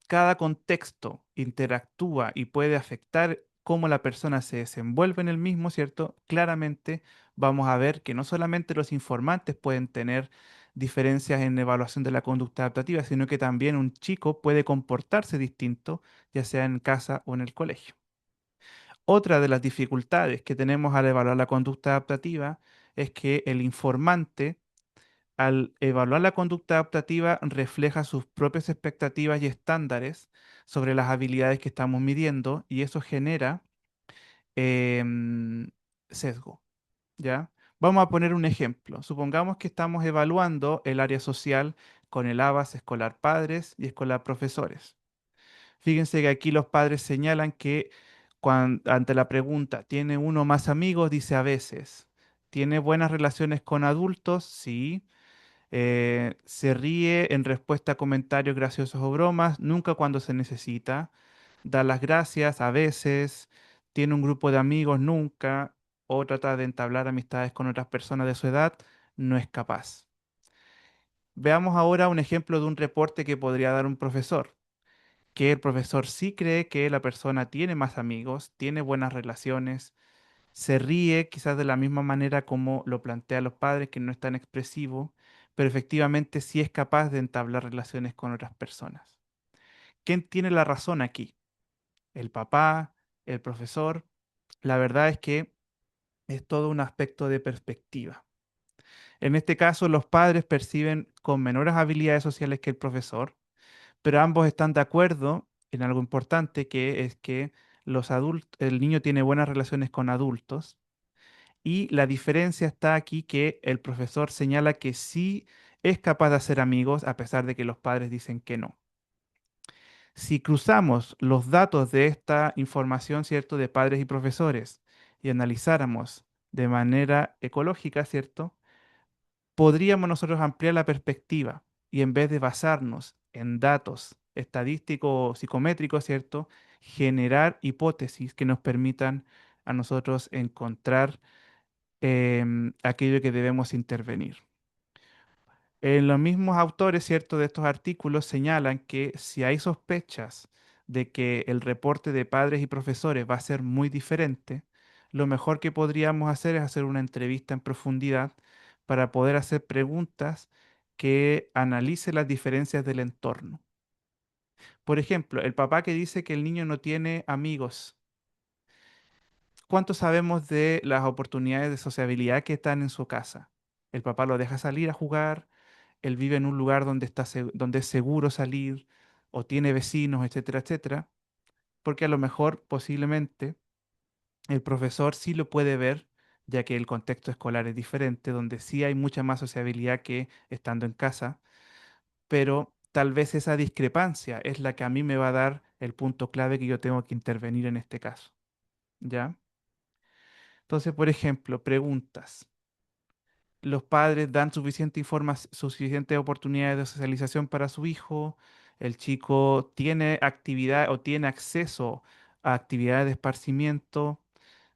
cada contexto interactúa y puede afectar cómo la persona se desenvuelve en el mismo, ¿cierto? Claramente vamos a ver que no solamente los informantes pueden tener diferencias en evaluación de la conducta adaptativa, sino que también un chico puede comportarse distinto, ya sea en casa o en el colegio. Otra de las dificultades que tenemos al evaluar la conducta adaptativa es que el informante al evaluar la conducta adaptativa, refleja sus propias expectativas y estándares sobre las habilidades que estamos midiendo y eso genera em, sesgo, ¿ya? Vamos a poner un ejemplo. Supongamos que estamos evaluando el área social con el ABAS escolar padres y escolar profesores. Fíjense que aquí los padres señalan que ante la pregunta, ¿tiene uno más amigos? Dice a veces. ¿Tiene buenas relaciones con adultos? Sí. Se ríe en respuesta a comentarios graciosos o bromas, nunca cuando se necesita. Da las gracias a veces, tiene un grupo de amigos nunca, o trata de entablar amistades con otras personas de su edad, no es capaz. Veamos ahora un ejemplo de un reporte que podría dar un profesor, que el profesor sí cree que la persona tiene más amigos, tiene buenas relaciones, se ríe quizás de la misma manera como lo plantean los padres, que no es tan expresivo, pero efectivamente sí es capaz de entablar relaciones con otras personas. ¿Quién tiene la razón aquí? ¿El papá? ¿El profesor? La verdad es que es todo un aspecto de perspectiva. En este caso, los padres perciben con menores habilidades sociales que el profesor, pero ambos están de acuerdo en algo importante, que es que el niño tiene buenas relaciones con adultos. Y la diferencia está aquí que el profesor señala que sí es capaz de hacer amigos a pesar de que los padres dicen que no. Si cruzamos los datos de esta información, ¿cierto?, de padres y profesores y analizáramos de manera ecológica, ¿cierto?, podríamos nosotros ampliar la perspectiva y en vez de basarnos en datos estadísticos o psicométricos, ¿cierto?, generar hipótesis que nos permitan a nosotros encontrar aquello que debemos intervenir. Los mismos autores, ¿cierto?, de estos artículos señalan que si hay sospechas de que el reporte de padres y profesores va a ser muy diferente, lo mejor que podríamos hacer es hacer una entrevista en profundidad para poder hacer preguntas que analicen las diferencias del entorno. Por ejemplo, el papá que dice que el niño no tiene amigos. ¿Cuánto sabemos de las oportunidades de sociabilidad que están en su casa? El papá lo deja salir a jugar, él vive en un lugar donde donde es seguro salir, o tiene vecinos, etcétera, etcétera, porque a lo mejor posiblemente el profesor sí lo puede ver, ya que el contexto escolar es diferente, donde sí hay mucha más sociabilidad que estando en casa, pero tal vez esa discrepancia es la que a mí me va a dar el punto clave que yo tengo que intervenir en este caso, ¿ya? Entonces, por ejemplo, preguntas. ¿Los padres dan suficiente información, suficientes oportunidades de socialización para su hijo? ¿El chico tiene actividad o tiene acceso a actividades de esparcimiento?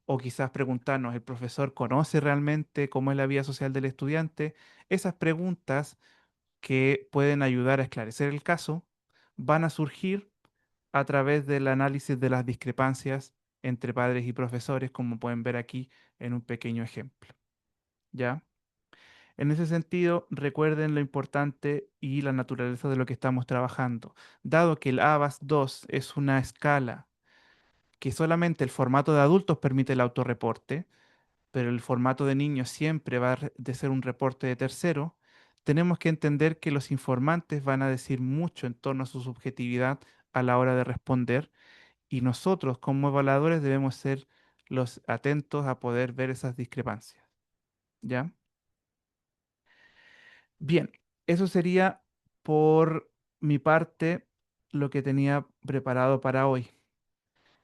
O quizás preguntarnos, ¿el profesor conoce realmente cómo es la vida social del estudiante? Esas preguntas que pueden ayudar a esclarecer el caso van a surgir a través del análisis de las discrepancias entre padres y profesores, como pueden ver aquí en un pequeño ejemplo. ¿Ya? En ese sentido, recuerden lo importante y la naturaleza de lo que estamos trabajando. Dado que el ABAS 2 es una escala que solamente el formato de adultos permite el autorreporte, pero el formato de niños siempre va de ser un reporte de tercero, tenemos que entender que los informantes van a decir mucho en torno a su subjetividad a la hora de responder y nosotros como evaluadores debemos ser los atentos a poder ver esas discrepancias. ¿Ya? Bien, eso sería por mi parte lo que tenía preparado para hoy.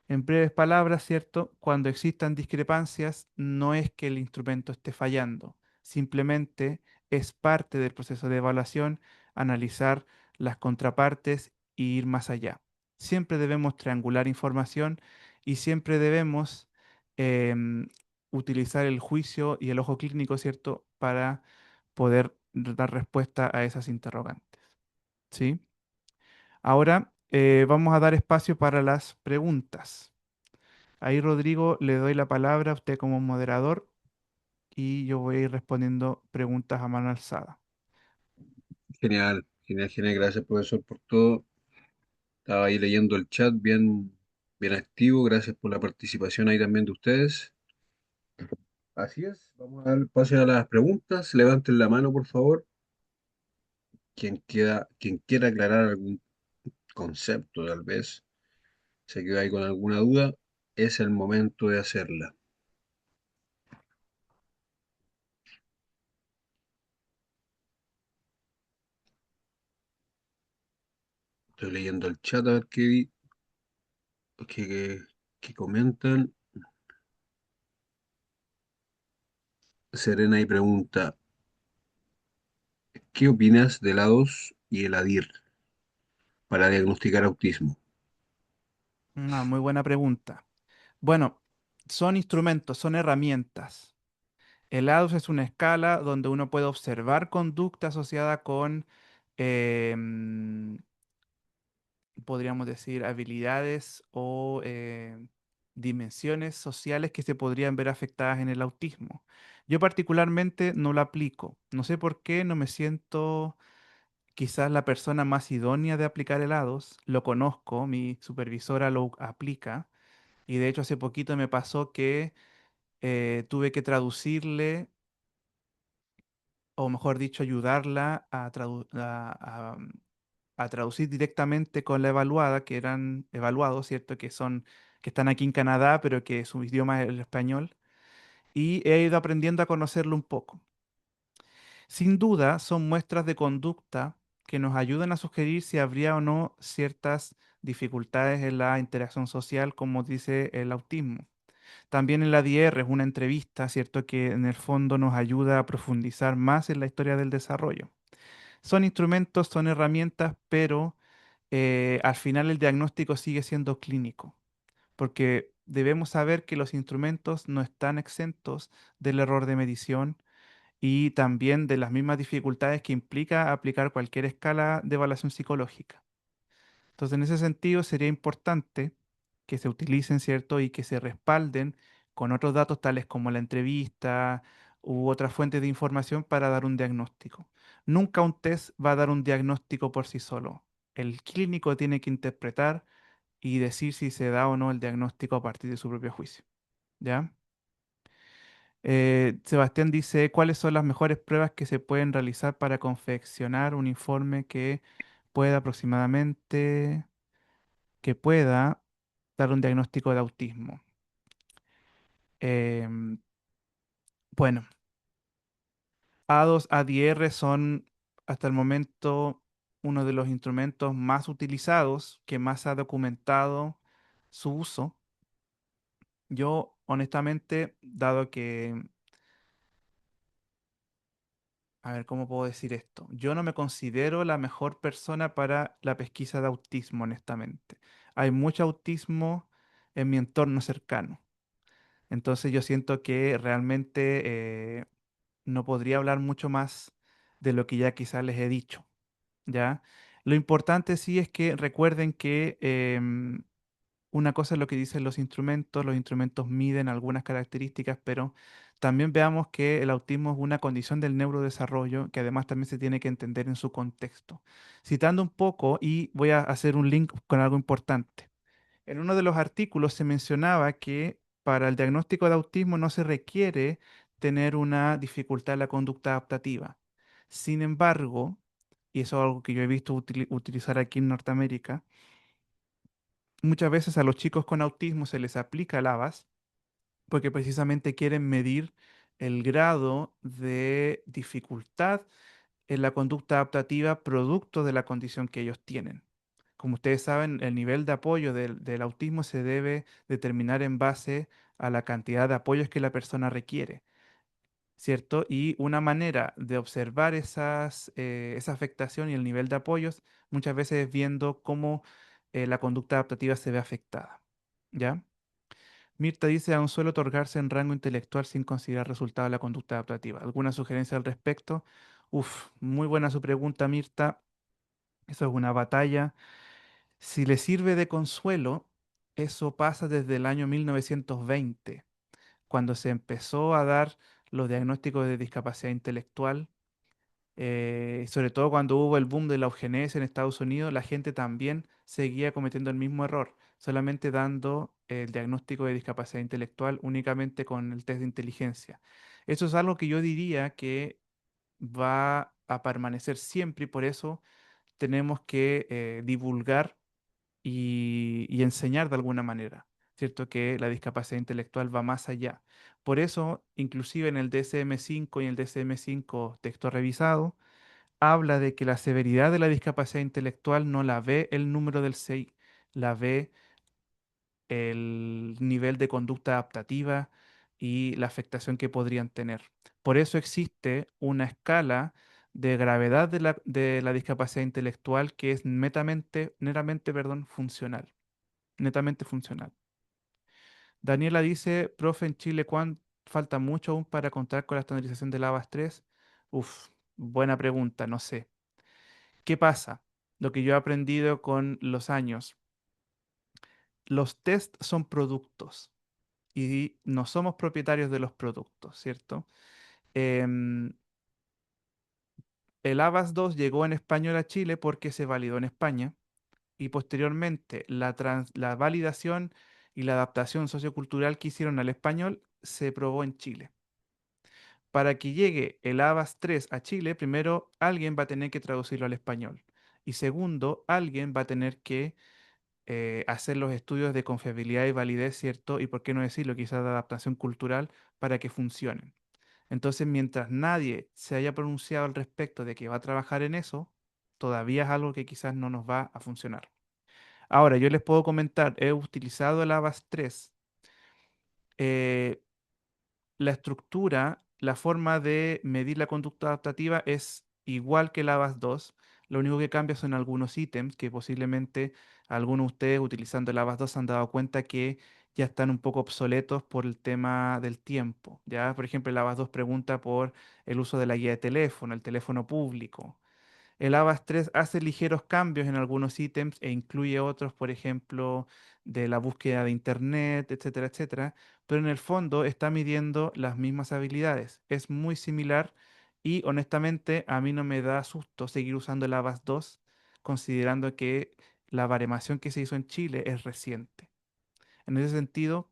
En breves palabras, ¿cierto? Cuando existan discrepancias, no es que el instrumento esté fallando, simplemente es parte del proceso de evaluación analizar las contrapartes e ir más allá. Siempre debemos triangular información y siempre debemos em, utilizar el juicio y el ojo clínico, ¿cierto? Para poder dar respuesta a esas interrogantes. ¿Sí? Ahora vamos a dar espacio para las preguntas. Ahí, Rodrigo, le doy la palabra a usted como moderador y yo voy a ir respondiendo preguntas a mano alzada. Genial, genial, genial. Gracias, profesor, por todo. Estaba ahí leyendo el chat bien, bien activo. Gracias por la participación ahí también de ustedes. Así es. Vamos a dar paso a las preguntas. Levanten la mano, por favor. Quien quiera aclarar algún concepto, tal vez, se quedó ahí con alguna duda, es el momento de hacerla. Estoy leyendo el chat a ver qué, qué comentan. Serena y pregunta, ¿Qué opinas del A2 y el ADIR para diagnosticar autismo? Una muy buena pregunta. Bueno, son instrumentos, son herramientas. El ADUS es una escala donde uno puede observar conducta asociada con, podríamos decir, habilidades o dimensiones sociales que se podrían ver afectadas en el autismo. Yo particularmente no lo aplico. No sé por qué, no me siento quizás la persona más idónea de aplicar el ADOS. Lo conozco, mi supervisora lo aplica y de hecho hace poquito me pasó que tuve que traducirle, o mejor dicho, ayudarla a traducir directamente con la evaluada, que eran evaluados, ¿cierto? Que están aquí en Canadá, pero que su idioma es el español. Y he ido aprendiendo a conocerlo un poco. Sin duda, son muestras de conducta que nos ayudan a sugerir si habría o no ciertas dificultades en la interacción social, como dice el autismo. También en la DR es una entrevista, ¿cierto? Que en el fondo nos ayuda a profundizar más en la historia del desarrollo. Son instrumentos, son herramientas, pero al final el diagnóstico sigue siendo clínico, porque debemos saber que los instrumentos no están exentos del error de medición y también de las mismas dificultades que implica aplicar cualquier escala de evaluación psicológica. Entonces, en ese sentido, sería importante que se utilicen, ¿cierto? Y que se respalden con otros datos tales como la entrevista u otras fuentes de información para dar un diagnóstico. Nunca un test va a dar un diagnóstico por sí solo. El clínico tiene que interpretar y decir si se da o no el diagnóstico a partir de su propio juicio. ¿Ya? Sebastián dice, ¿cuáles son las mejores pruebas que se pueden realizar para confeccionar un informe pueda aproximadamente, que pueda dar un diagnóstico de autismo? Em, bueno, A2, ADR son hasta el momento uno de los instrumentos más utilizados, que más ha documentado su uso. Yo, honestamente, dado que, a ver, ¿cómo puedo decir esto? Yo no me considero la mejor persona para la pesquisa de autismo, honestamente. Hay mucho autismo en mi entorno cercano. Entonces yo siento que realmente no podría hablar mucho más de lo que ya quizás les he dicho, ¿ya? Lo importante sí es que recuerden que una cosa es lo que dicen los instrumentos miden algunas características, pero también veamos que el autismo es una condición del neurodesarrollo que además también se tiene que entender en su contexto. Citando un poco, y voy a hacer un link con algo importante. En uno de los artículos se mencionaba que para el diagnóstico de autismo no se requiere tener una dificultad en la conducta adaptativa. Sin embargo, y eso es algo que yo he visto utilizar aquí en Norteamérica, muchas veces a los chicos con autismo se les aplica el ABAS porque precisamente quieren medir el grado de dificultad en la conducta adaptativa producto de la condición que ellos tienen. Como ustedes saben, el nivel de apoyo del autismo se debe determinar en base a la cantidad de apoyos que la persona requiere, ¿cierto? Y una manera de observar esa afectación y el nivel de apoyos muchas veces es viendo cómo la conducta adaptativa se ve afectada, ¿ya? Mirta dice, aún suele otorgarse en rango intelectual sin considerar resultado de la conducta adaptativa. ¿Alguna sugerencia al respecto? Uf, muy buena su pregunta, Mirta. Eso es una batalla. Si le sirve de consuelo, eso pasa desde el año 1920, cuando se empezó a dar los diagnósticos de discapacidad intelectual. Sobre todo cuando hubo el boom de la eugenesia en Estados Unidos, la gente también seguía cometiendo el mismo error, solamente dando el diagnóstico de discapacidad intelectual únicamente con el test de inteligencia. Eso es algo que yo diría que va a permanecer siempre y por eso tenemos que divulgar y enseñar de alguna manera, ¿cierto? Que la discapacidad intelectual va más allá. Por eso, inclusive en el DSM-5 y el DSM-5 texto revisado, habla de que la severidad de la discapacidad intelectual no la ve el número del CI, la ve el nivel de conducta adaptativa y la afectación que podrían tener. Por eso existe una escala de gravedad de la discapacidad intelectual que es netamente, perdón, funcional, netamente funcional. Daniela dice, profe, en Chile, falta mucho aún para contar con la estandarización del ABAS 3? Uf, buena pregunta, no sé. ¿Qué pasa? Lo que yo he aprendido con los años, los test son productos y no somos propietarios de los productos, ¿cierto? Em, el ABAS 2 llegó en español a Chile porque se validó en España y posteriormente la validación y la adaptación sociocultural que hicieron al español se probó en Chile. Para que llegue el ABAS 3 a Chile, primero alguien va a tener que traducirlo al español. Y segundo, alguien va a tener que hacer los estudios de confiabilidad y validez, ¿cierto? Y por qué no decirlo, quizás de adaptación cultural para que funcionen. Entonces, mientras nadie se haya pronunciado al respecto de que va a trabajar en eso, todavía es algo que quizás no nos va a funcionar. Ahora, yo les puedo comentar, he utilizado el ABAS 3. eh, la estructura, la forma de medir la conducta adaptativa es igual que el ABAS 2. Lo único que cambia son algunos ítems que posiblemente algunos de ustedes utilizando el ABAS 2 se han dado cuenta que ya están un poco obsoletos por el tema del tiempo. ¿Ya? Por ejemplo, el ABAS 2 pregunta por el uso de la guía de teléfono, el teléfono público. El AVAS 3 hace ligeros cambios en algunos ítems e incluye otros, por ejemplo, de la búsqueda de Internet, etcétera, etcétera, pero en el fondo está midiendo las mismas habilidades. Es muy similar y honestamente a mí no me da susto seguir usando el AVAS 2, considerando que la baremación que se hizo en Chile es reciente. En ese sentido,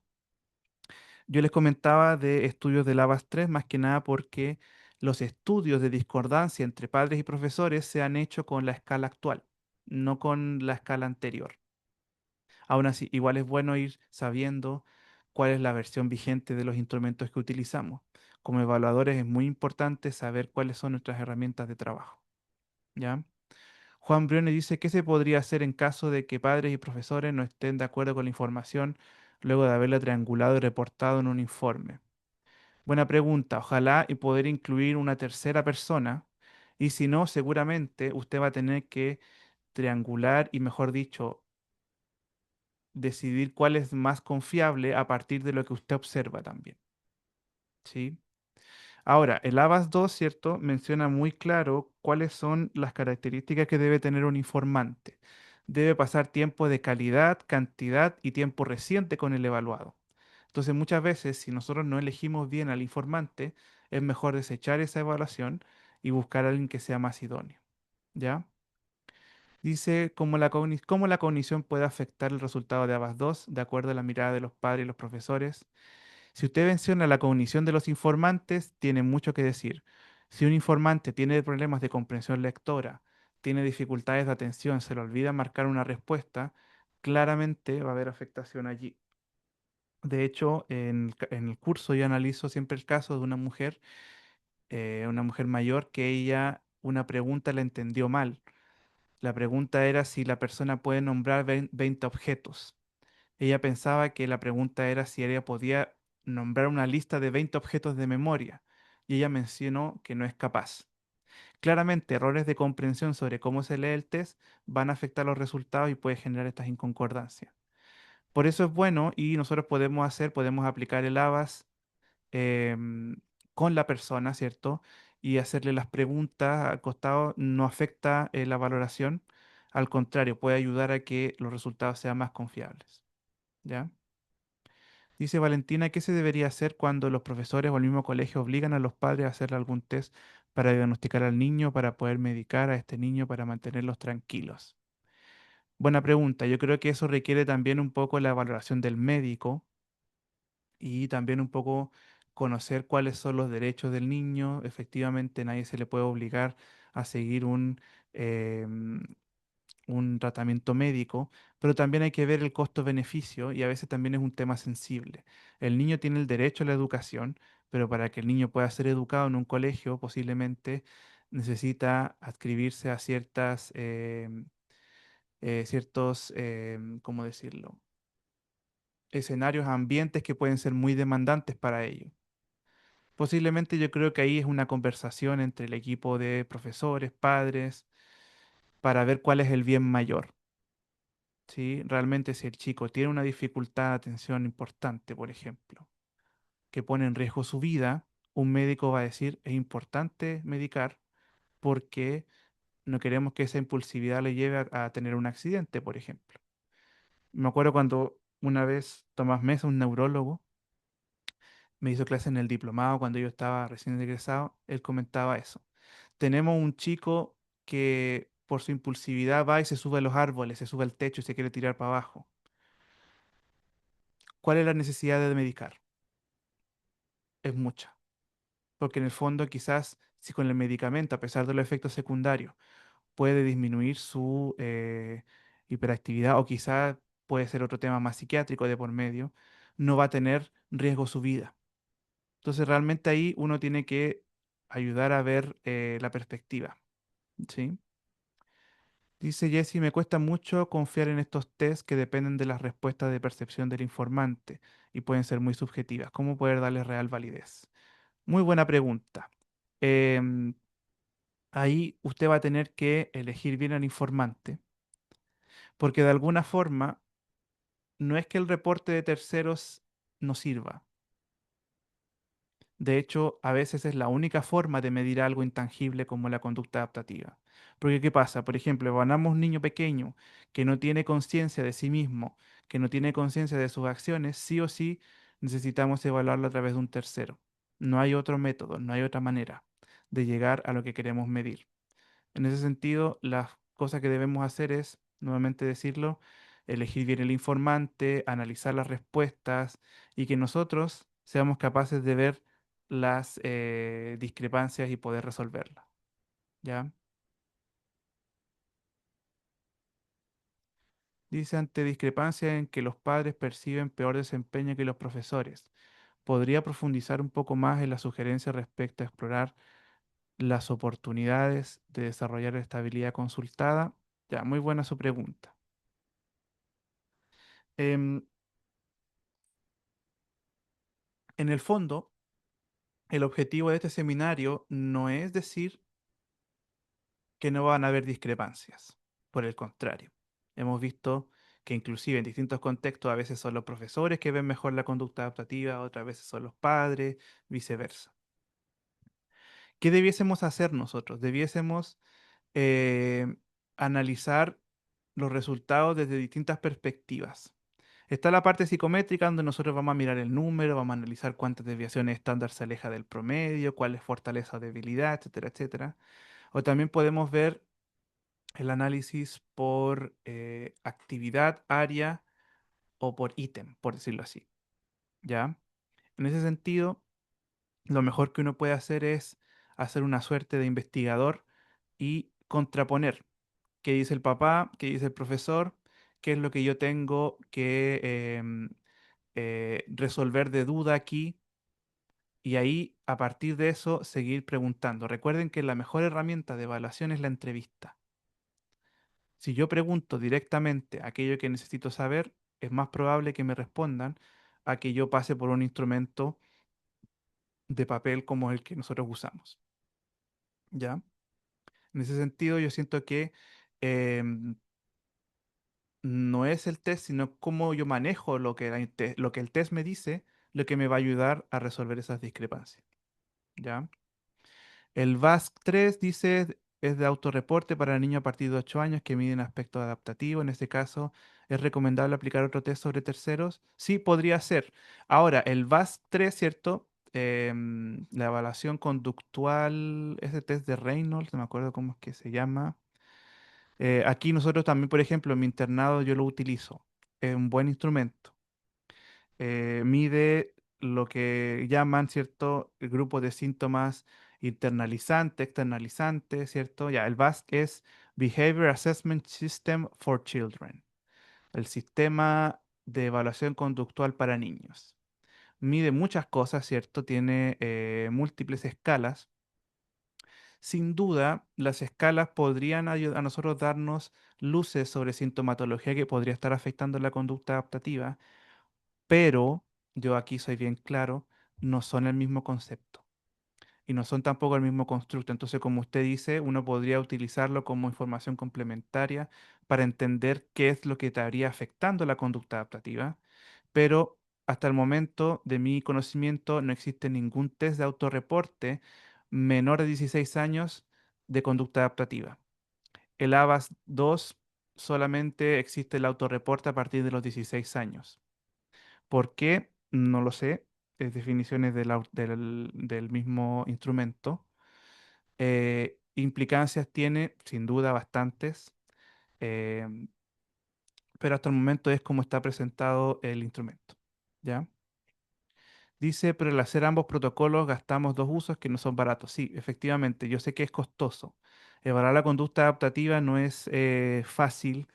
yo les comentaba de estudios del ABAS 3 más que nada porque los estudios de discordancia entre padres y profesores se han hecho con la escala actual, no con la escala anterior. Aún así, igual es bueno ir sabiendo cuál es la versión vigente de los instrumentos que utilizamos. Como evaluadores es muy importante saber cuáles son nuestras herramientas de trabajo. ¿Ya? Juan Brione dice, ¿qué se podría hacer en caso de que padres y profesores no estén de acuerdo con la información luego de haberla triangulado y reportado en un informe? Buena pregunta. Ojalá y poder incluir una tercera persona. Y si no, seguramente usted va a tener que triangular y, mejor dicho, decidir cuál es más confiable a partir de lo que usted observa también. ¿Sí? Ahora, el ABAS 2, ¿cierto? Menciona muy claro cuáles son las características que debe tener un informante. Debe pasar tiempo de calidad, cantidad y tiempo reciente con el evaluado. Entonces, muchas veces, si nosotros no elegimos bien al informante, es mejor desechar esa evaluación y buscar a alguien que sea más idóneo. ¿Ya? Dice cómo la cognición puede afectar el resultado de ABAS 2 de acuerdo a la mirada de los padres y los profesores. Si usted menciona la cognición de los informantes, tiene mucho que decir. Si un informante tiene problemas de comprensión lectora, tiene dificultades de atención, se le olvida marcar una respuesta, claramente va a haber afectación allí. De hecho, en el curso yo analizo siempre el caso de una mujer mayor que ella una pregunta la entendió mal. La pregunta era si la persona puede nombrar 20 objetos. Ella pensaba que la pregunta era si ella podía nombrar una lista de 20 objetos de memoria y ella mencionó que no es capaz. Claramente, errores de comprensión sobre cómo se lee el test van a afectar los resultados y puede generar estas inconcordancias. Por eso es bueno y nosotros podemos aplicar el ABAS em, con la persona, ¿cierto? Y hacerle las preguntas al costado no afecta la valoración, al contrario, puede ayudar a que los resultados sean más confiables, ¿ya? Dice Valentina, ¿qué se debería hacer cuando los profesores o el mismo colegio obligan a los padres a hacerle algún test para diagnosticar al niño, para poder medicar a este niño, para mantenerlos tranquilos? Buena pregunta. Yo creo que eso requiere también un poco la valoración del médico y también un poco conocer cuáles son los derechos del niño. Efectivamente, nadie se le puede obligar a seguir em, un tratamiento médico, pero también hay que ver el costo-beneficio y a veces también es un tema sensible. El niño tiene el derecho a la educación, pero para que el niño pueda ser educado en un colegio, posiblemente necesita adscribirse a ¿cómo decirlo? Escenarios, ambientes que pueden ser muy demandantes para ello. Posiblemente yo creo que ahí es una conversación entre el equipo de profesores, padres, para ver cuál es el bien mayor. ¿Sí? Realmente si el chico tiene una dificultad de atención importante, por ejemplo, que pone en riesgo su vida, un médico va a decir, es importante medicar porque no queremos que esa impulsividad le lleve a tener un accidente, por ejemplo. Me acuerdo cuando una vez Tomás Mesa, un neurólogo, me hizo clase en el diplomado cuando yo estaba recién egresado, él comentaba eso. Tenemos un chico que por su impulsividad va y se sube a los árboles, se sube al techo y se quiere tirar para abajo. ¿Cuál es la necesidad de medicar? Es mucha. Porque en el fondo quizás si con el medicamento, a pesar de los efectos secundarios, puede disminuir su hiperactividad o quizás puede ser otro tema más psiquiátrico de por medio, no va a tener riesgo su vida. Entonces realmente ahí uno tiene que ayudar a ver la perspectiva, ¿sí? Dice Jesse, me cuesta mucho confiar en estos tests que dependen de las respuestas de percepción del informante y pueden ser muy subjetivas. ¿Cómo poder darles real validez? Muy buena pregunta. Em, Ahí usted va a tener que elegir bien al informante, porque de alguna forma no es que el reporte de terceros no sirva. De hecho, a veces es la única forma de medir algo intangible como la conducta adaptativa. Porque ¿qué pasa? Por ejemplo, ganamos un niño pequeño que no tiene conciencia de sí mismo, que no tiene conciencia de sus acciones, sí o sí necesitamos evaluarlo a través de un tercero. No hay otro método, no hay otra manera de llegar a lo que queremos medir. En ese sentido, las cosas que debemos hacer es, nuevamente decirlo, elegir bien el informante, analizar las respuestas y que nosotros seamos capaces de ver las discrepancias y poder resolverlas. ¿Ya? Dice, ante discrepancias en que los padres perciben peor desempeño que los profesores, ¿podría profundizar un poco más en la sugerencia respecto a explorar las oportunidades de desarrollar la estabilidad consultada? Ya, muy buena su pregunta. Em, en el fondo, el objetivo de este seminario no es decir que no van a haber discrepancias. Por el contrario, hemos visto que inclusive en distintos contextos a veces son los profesores que ven mejor la conducta adaptativa, otras veces son los padres, viceversa. ¿Qué debiésemos hacer nosotros? Debiésemos eh, analizar los resultados desde distintas perspectivas. Está la parte psicométrica donde nosotros vamos a mirar el número, vamos a analizar cuántas desviaciones estándar se aleja del promedio, cuál es fortaleza o debilidad, etcétera, etcétera. O también podemos ver el análisis por actividad, área o por ítem, por decirlo así. ¿Ya? En ese sentido, lo mejor que uno puede hacer es hacer una suerte de investigador y contraponer qué dice el papá, qué dice el profesor, qué es lo que yo tengo que resolver de duda aquí y ahí, a partir de eso, seguir preguntando. Recuerden que la mejor herramienta de evaluación es la entrevista. Si yo pregunto directamente aquello que necesito saber, es más probable que me respondan a que yo pase por un instrumento de papel como el que nosotros usamos. ¿Ya? En ese sentido, yo siento que em, no es el test, sino cómo yo manejo lo que el test me dice, lo que me va a ayudar a resolver esas discrepancias. ¿Ya? El VASC 3 dice es de autorreporte para niños a partir de 8 años que miden aspecto adaptativo. En este caso, ¿es recomendable aplicar otro test sobre terceros? Sí, podría ser. Ahora, el VASC 3, ¿cierto? La evaluación conductual, ese test de Reynolds, no me acuerdo cómo es que se llama. Aquí nosotros también, por ejemplo, en mi internado yo lo utilizo. Es un buen instrumento. Mide lo que llaman, ¿cierto?, el grupo de síntomas internalizante, externalizante, ¿cierto? Ya, el VASC es Behavior Assessment System for Children, el sistema de evaluación conductual para niños. Mide muchas cosas, ¿cierto? Tiene múltiples escalas. Sin duda, las escalas podrían ayudar a nosotros darnos luces sobre sintomatología que podría estar afectando la conducta adaptativa, pero yo aquí soy bien claro, no son el mismo concepto. y no son tampoco el mismo constructo. Entonces, como usted dice, uno podría utilizarlo como información complementaria para entender qué es lo que estaría afectando la conducta adaptativa, pero hasta el momento de mi conocimiento no existe ningún test de autorreporte menor de 16 años de conducta adaptativa. El ABAS 2 solamente existe el autorreporte a partir de los 16 años. ¿Por qué? No lo sé. Es definiciones del mismo instrumento. Implicancias tiene, sin duda, bastantes, em, pero hasta el momento es como está presentado el instrumento. ¿Ya? Dice, pero al hacer ambos protocolos gastamos dos usos que no son baratos. Sí, efectivamente, yo sé que es costoso. Evaluar la conducta adaptativa no es fácil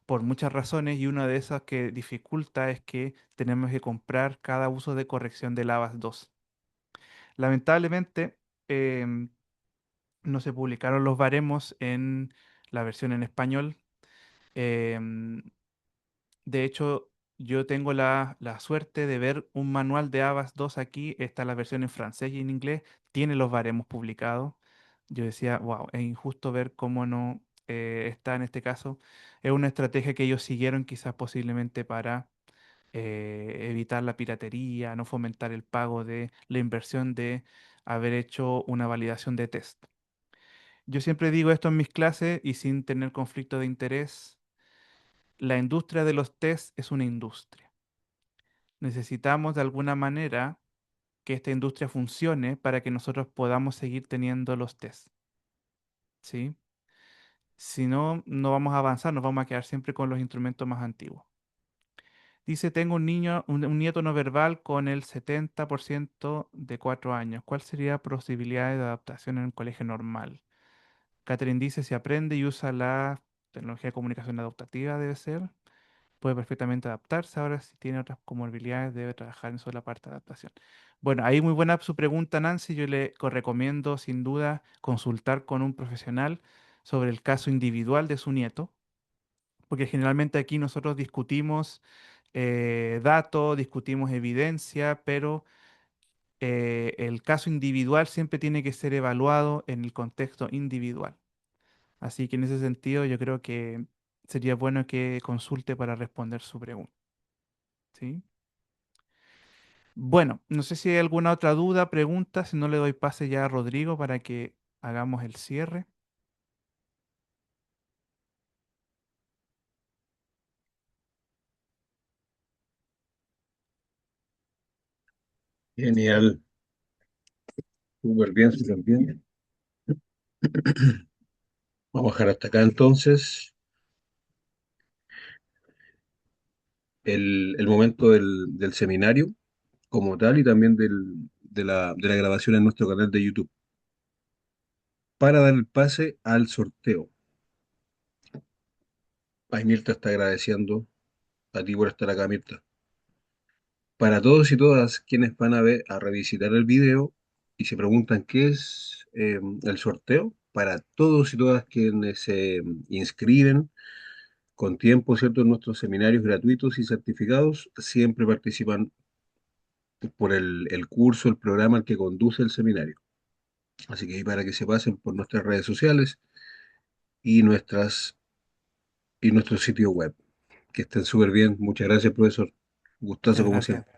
por muchas razones y una de esas que dificulta es que tenemos que comprar cada uso de corrección de lavas 2. Lamentablemente, em, no se publicaron los baremos en la versión en español. Em, de hecho, yo tengo la suerte de ver un manual de Avast 2 aquí. Está la versión en francés y en inglés. Tiene los baremos publicados. Yo decía, wow, es injusto ver cómo no está en este caso. Es una estrategia que ellos siguieron quizás posiblemente para evitar la piratería, no fomentar el pago de la inversión de haber hecho una validación de test. Yo siempre digo esto en mis clases y sin tener conflicto de interés, la industria de los test es una industria. Necesitamos de alguna manera que esta industria funcione para que nosotros podamos seguir teniendo los test, ¿sí? Si no, no vamos a avanzar, nos vamos a quedar siempre con los instrumentos más antiguos. Dice, tengo un niño, un nieto no verbal con el 70% de 4 años. ¿Cuál sería posibilidad de adaptación en un colegio normal? Catherine dice, si aprende y usa la tecnología de comunicación adaptativa, debe ser. Puede perfectamente adaptarse. Ahora, si tiene otras comorbilidades, debe trabajar en solo la parte de adaptación. Bueno, ahí muy buena su pregunta, Nancy. Yo le recomiendo, sin duda, consultar con un profesional sobre el caso individual de su nieto, porque generalmente aquí nosotros discutimos datos, discutimos evidencia, pero el caso individual siempre tiene que ser evaluado en el contexto individual. Así que en ese sentido, yo creo que sería bueno que consulte para responder su pregunta. ¿Sí? Bueno, no sé si hay alguna otra duda, pregunta, si no le doy pase ya a Rodrigo para que hagamos el cierre. Genial, súper bien, súper bien. Vamos a dejar hasta acá entonces el momento del seminario como tal y también de la grabación en nuestro canal de YouTube para dar el pase al sorteo. Ay, Mirta está agradeciendo a ti por estar acá, Mirta. Para todos y todas quienes van a ver, a revisitar el video y se preguntan qué es el sorteo, para todos y todas quienes se inscriben con tiempo, ¿cierto?, en nuestros seminarios gratuitos y certificados, siempre participan por el curso, el programa al que conduce el seminario. Así que ahí para que se pasen por nuestras redes sociales y y nuestro sitio web. Que estén súper bien. Muchas gracias, profesor. Gustazo Muchas como gracias. siempre.